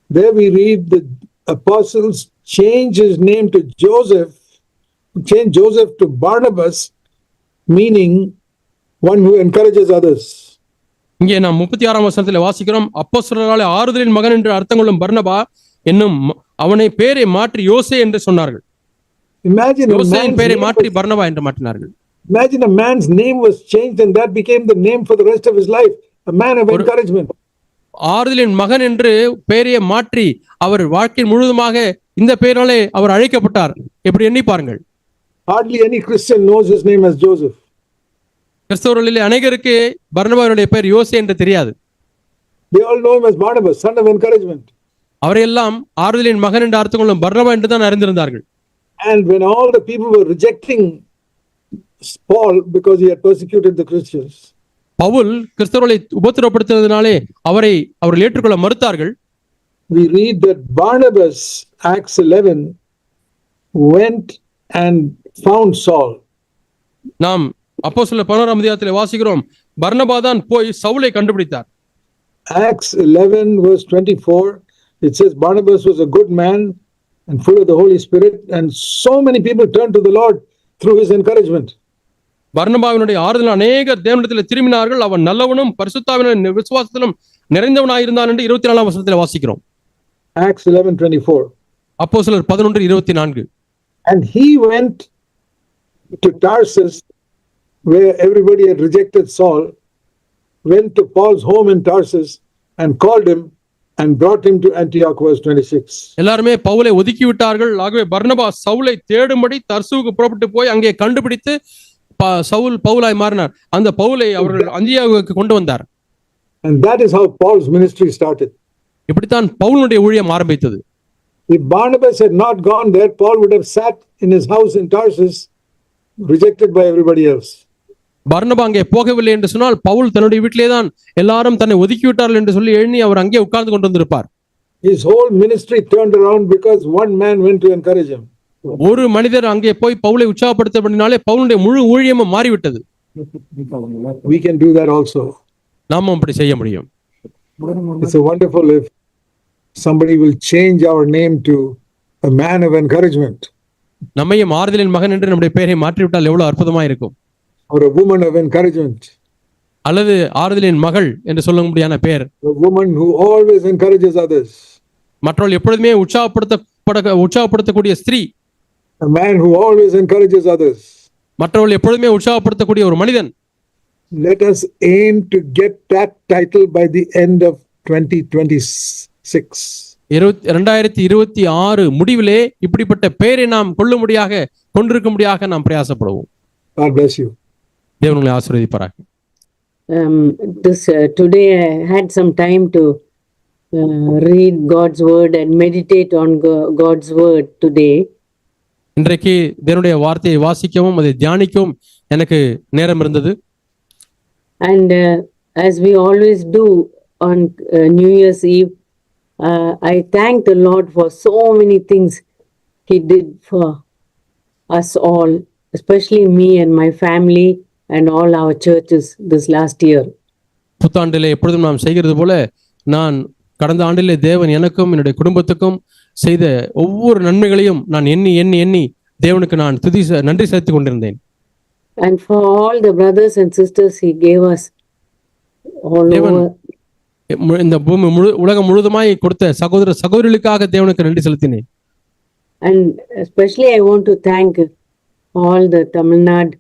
there we read the apostles change his name to Joseph, change Joseph to Barnabas, meaning one who encourages others. இங்கே நாம் 36ஆம் வசனத்தில் வாசிக்கிறோம், அப்போஸ்தலராலே ஆறுதலின் மகன் என்று அர்த்தம் கொள்ளும் பர்னபா என்னும் அவனை பேரை மாற்றி யோசே என்று சொன்னார்கள். Imagine a யோசேயின் man's பேரை name மாற்றி was- பர்னபா என்று மாற்றினார்கள். imagine a man's name was changed and that became the name for the rest of his life, a man of encouragement. ஆறுதலின் மகன் என்று பெயரை மாற்றி அவர் வாழ்க்கை முழுவதுமாக இந்த பெயராலே அவர் அழைக்கப்பட்டார். எப்படி எண்ணி பாருங்கள். Hardly any Christian knows his name as Joseph. கிறிஸ்தவர்களிலே அநேகருக்கு பர்னபாவுடைய பெயர் யோசே என்று தெரியாது. They all know him as Barnabas, son of encouragement. அவரையெல்லாம் ஆறுதலின் மகன் என்று அர்த்தம் கொள்ளும் பர்னபா என்று தான் அறிந்திருந்தார்கள். And when all the people were rejecting Paul because he had persecuted the Christians, Pavul கிறிஸ்தவர்களை உபத்திரப்படுத்தினதினாலே அவர்கள் ஏற்றுக்கொள்ள மறுத்தார்கள். we read that Barnabas, Acts 11, went and found Saul. நாம் அப்போஸ்தலர் 11ஆம் அதிகாரத்திலே வாசிக்கிறோம், பர்னபா தான் போய் சவுலை கண்டுபிடித்தார். Acts 11 verse 24, it says Barnabas was a good man and full of the Holy Spirit, and so many people turned to the Lord through his encouragement. பர்னபாவினுடைய ஆறுதல் அநேகர் தேவனிடத்தில் திரும்பினார்கள், அவன் நல்லவனும் பரிசுத்தாவின் விசுவாசத்திலும் நிறைந்தவனாயிருந்தான் என்று 24ஆம் வசனத்தில் வாசிக்கிறோம். Acts 11:24. அப்போஸ்தலர் 11:24. And he went to Tarsus, where everybody had rejected Saul, went to Paul's home in Tarsus and called him and brought him to Antioch, verse 26. எல்லாருமே பவுலை ஒதுக்கி விட்டார்கள். ஆகவே பர்னபா சவுலை தேடும்படி தர்சுவுக்கு புறப்பட்டு போய் அங்கே கண்டுபிடித்து சவுல் பவுலாய் மாறினார். அந்த பவுலை அவர்கள் அந்தியோகுக்கு கொண்டு வந்தார். And that is how Paul's ministry started. இப்படித்தான் பவுலுடைய ஊழியம் ஆரம்பித்தது. If Barnabas had not gone there, Paul would have sat in his house in Tarsus, rejected by everybody else. பர்னபா அங்கே போகவில்லை என்று சொன்னால் பவுல் தன்னுடைய வீட்டிலே தான் எல்லாரும் தன்னை ஒதுக்கி விட்டார்கள் என்று சொல்லி எண்ணி அவர் அங்கே உட்கார்ந்து கொண்டு வந்திருப்பார். His whole ministry turned around because one man went to encourage him. ஒரு மனிதர் அங்கே போய் பவுலை உற்சாகப்படுத்தப்படினாலே பவுலுடைய முழு ஊழியமும் மாறிவிட்டது. We can do that also. நாமும் அப்படி செய்ய முடியும். It's a wonderful if somebody will change our name to a man of encouragement நம்மையும் ஆறுதலின் மகன் என்று நம்முடைய பெயரை மாற்றிவிட்டால் எவ்வளவு அற்புதமா இருக்கும். or a woman of encouragement, அல்லது ஆறுதலின் மகள் என்று சொல்ல முடியாத பெயர், a woman who always encourages others, மற்றவர்கள் எப்பொழுதுமே உற்சாகப்படுத்தக்கூடிய ஸ்திரீ, a man who always encourages others. மற்றவர்கள் எப்பொழுதுமே உற்சாகப்படுத்தக்கூடிய ஒரு மனிதன். Let us aim to get that title by the end of 2026. 2026 முடிவிலே இப்படிப்பட்ட பெயரை நாம் கொண்டிருக்கும்படியாக நாம் பிரயாசப்படுவோம். God bless you. தேவன் உங்களை ஆசீர்வதிப்பாராக. Today I had some time to read God's word and meditate on God's word today. இன்றைக்கு தேவனுடைய வார்த்தையை வாசிக்கவும் அதை தியானிக்கவும் எனக்கு நேரம் இருந்தது. And as we always do on New Year's Eve, I thank the Lord for so many things He did for us all, especially me and my family and all our churches this last year. புத்தாண்டிலே எப்பொழுதும் நாம் செய்கிறது போல நான் கடந்த ஆண்டிலே தேவன் எனக்கும் என்னுடைய குடும்பத்துக்கும் செய்த ஒவ்வொரு நன்மைகளையும் நான் எண்ணி தேவனுக்கு நான் நன்றி செலுத்திக் கொண்டிருந்தேன். And for all the brothers and sisters He gave us all தேவன் over. இந்த பூமி உலகம் முழுவதுமாய் கொடுத்த சகோதரிகளுக்காக தேவனுக்கு நன்றி செலுத்தினேன். And especially I want to thank all the Tamil Nadu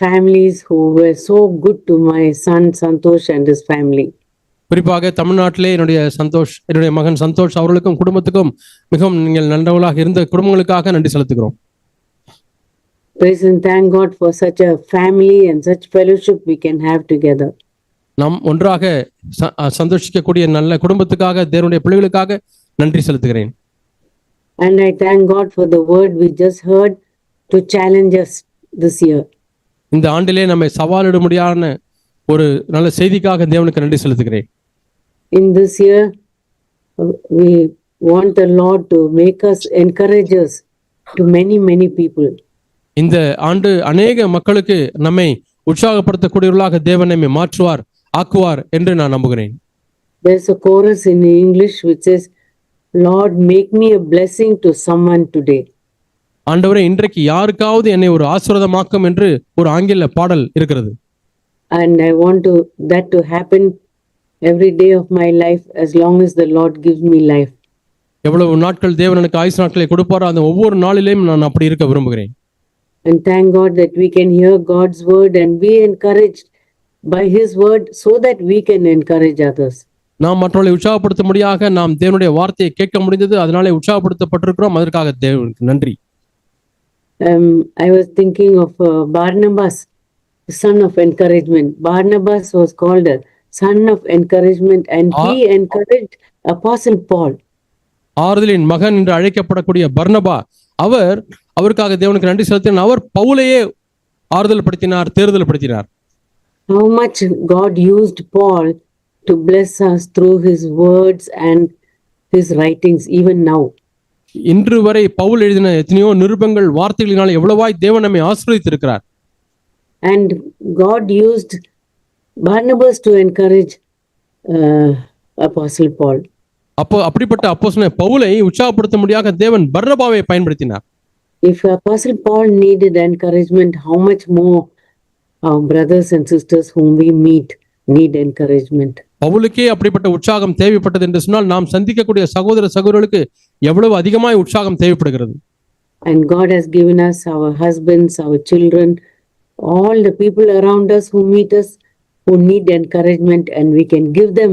families who were so good to my son Santosh and his family. குறிப்பாக தமிழ்நாட்டிலே என்னுடைய மகன் சந்தோஷ் அவர்களுக்கும் குடும்பத்துக்கும் மிகவும் நீங்கள் நல்லவர்களாக இருந்த குடும்பங்களுக்காக நன்றி செலுத்துகிறோம். Praise and thank God for such a family and such fellowship we can have together. நாம் ஒன்றாக சந்தோஷிக்கக்கூடிய நல்ல குடும்பத்துக்காக தேவனுடைய பிள்ளைகளுக்காக நன்றி செலுத்துகிறேன். And I thank God for the word we just heard to challenge us this year. இந்த ஆண்டிலே நம்மை சவாலிட முடியாத ஒரு நல்ல செய்திக்காக தேவனுக்கு நன்றி செலுத்துகிறேன். in this year, we want the Lord to make us encouragers to many, many people. இந்த ஆண்டு அநேக மக்களுக்கு நம்மை உற்சாகப்படுத்தக்கூடியவர்களாக தேவன் நம்மை மாற்றுவார், ஆக்குவார் என்று நான் நம்புகிறேன். There's a chorus in English which says, Lord, make me a blessing to someone today. ஆண்டவரே, இன்றைக்கு யாருக்காவது என்னை ஒரு ஆசீர்வாதமாக்கும் என்று ஒரு ஆங்கில பாடல் இருக்கிறது. And I want that to happen every day of my life as long as the Lord gives me life. எவ்வளவு நாட்கள் தேவன் எனக்கு ஆயுசு நாட்களை கொடுப்பாரோ அந்த ஒவ்வொரு நாளிலேயும் நான் அப்படி இருக்க விரும்புகிறேன். And thank God that we can hear God's word and be encouraged by his word so that we can encourage others. நாம் மற்றவர்களை உற்சாகப்படுத்தும்படியாக நாம் தேவனுடைய வார்த்தையை கேட்க முடிந்தது, அதனாலே உற்சாகப்படுத்தப்பட்டிருக்கிறோம். அதற்காக தேவனுக்கு நன்றி. I was thinking of Barnabas, the son of encouragement. Barnabas was called a son of encouragement and he encouraged Apostle Paul. ஆறுதலின் மகன் என்று அழைக்கப்படக்கூடிய பர்னபா, அவருக்காக தேவனுக்கு நன்றி செலுத்தினார். அவர் பவுலையே ஆறுதல் படுத்தினார், தேறுதல் படுத்தினார். How much God used Paul to bless us through his words and his writings even now. இன்று வரை பவுல் எழுதின எத்தனையோ நிருபங்கள் வார்த்தைகளினால் எவ்வளவாய் தேவன் நம்மை ஆசீர்வதித்திருக்கிறார். And God used Barnabas to encourage Apostle Paul. அப்படிப்பட்ட அப்போஸ்தலனாகிய பவுலை உற்சாகப்படுத்தும்படியாக தேவன் பர்னபாவை பயன்படுத்தினார். If Apostle Paul needed encouragement, how much more our brothers and sisters whom we meet need encouragement. பவுலுக்கே அப்படிப்பட்ட உற்சாகம் தேவைப்பட்டது என்று சொன்னால் நாம் சந்திக்கக்கூடிய சகோதர சகோதரர்களுக்கு எவ்வளவு அதிகமாய் உற்சாகம் தேவைப்படுகிறது. And God has given us our husbands, our children, all the people around us who meet us who need encouragement, and we can give them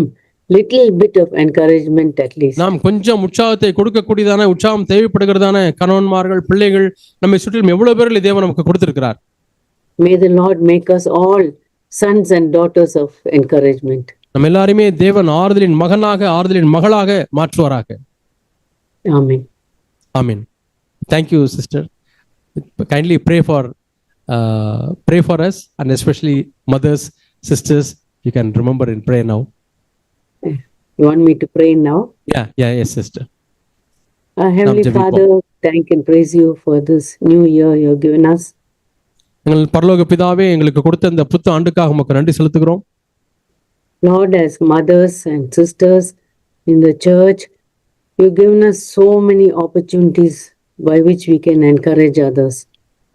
little bit of encouragement at least. நாம் கொஞ்சம் உற்சாகத்தை கொடுக்கக்கூடியதான உற்சாகம் தேவைப்படுகிறதான கணவன்மார்கள், பிள்ளைகள் நம்மை சுற்றிலும் எவ்வளவு பேர்கள் தேவன் நமக்கு கொடுத்திருக்கிறார். May the Lord make us all sons and daughters of encouragement. நம்ம எல்லாருமே தேவன் ஆறுதலின் மகனாக, ஆறுதலின் மகளாக மாற்றுவாராக. Amen. Amen. Thank you, sister. Kindly pray for us, and especially mothers, sisters. You can remember in prayer now. You want me to pray now? Yes, sister. Heavenly Father, thank and praise you for this new year you have given us. எங்கள் பரலோக பிதாவே, எங்களுக்கு கொடுத்த இந்த புது ஆண்டுக்காக உமக்கு நன்றி செலுத்துகிறோம். Lord, as mothers and sisters in the church, you've given us so many opportunities by which we can encourage others.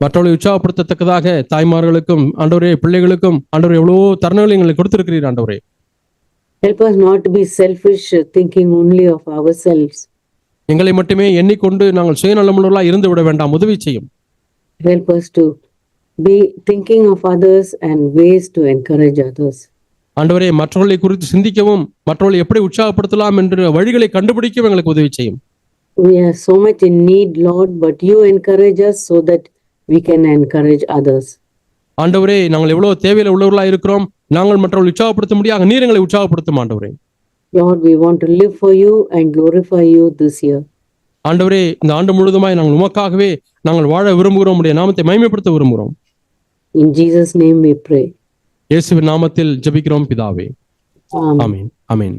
மற்றவர்களை உற்சாகப்படுத்தத்தக்கதாக தாய்மார்களுக்கும் ஆண்டவரே, பிள்ளைகளுக்கும் ஆண்டவரே எவ்வளவோ தருணங்களை எங்களுக்கு கொடுத்திருக்கிறீர் ஆண்டவரே. Help us not to be selfish, thinking only of ourselves. எங்களை மட்டுமே எண்ணிக்கொண்டு நாங்கள் சுயநலமுள்ளவர்களாய் இருந்து விட வேண்டாம், உதவி செய்யும். Help us to be thinking of others and ways to encourage others. ஆண்டவரே, மற்றவர்களை குறித்து சிந்திக்கவும் மற்றவர்களை எப்படி உற்சாகப்படுத்தலாம் என்ற வழிகளை கண்டுபிடிக்கவும் எங்களுக்கு உதவி செய்யும். We are so much in need, Lord, but you encourage us so that we can encourage others. ஆண்டவரே, நாங்கள் எவ்வளவு தேவையில உள்ளவர்களாக இருக்கிறோம், நாங்கள் மற்றவர்களை உற்சாகப்படுத்தும்படியாக நீர் எங்களை உற்சாகப்படுத்தும் ஆண்டவரே. Lord, we want to live for you and glorify you this year. ஆண்டவரே, இந்த ஆண்டு முழுவதுமாய் நாங்கள் உமக்காகவே நாங்கள் வாழ விரும்புகிறோம், உடைய நாமத்தை மகிமைப்படுத்த விரும்புகிறோம். In Jesus' name we pray. இயேசுவின் நாமத்தில் ஜெபிக்கிறோம் பிதாவே. Amen. ஆமென். ஆமென்.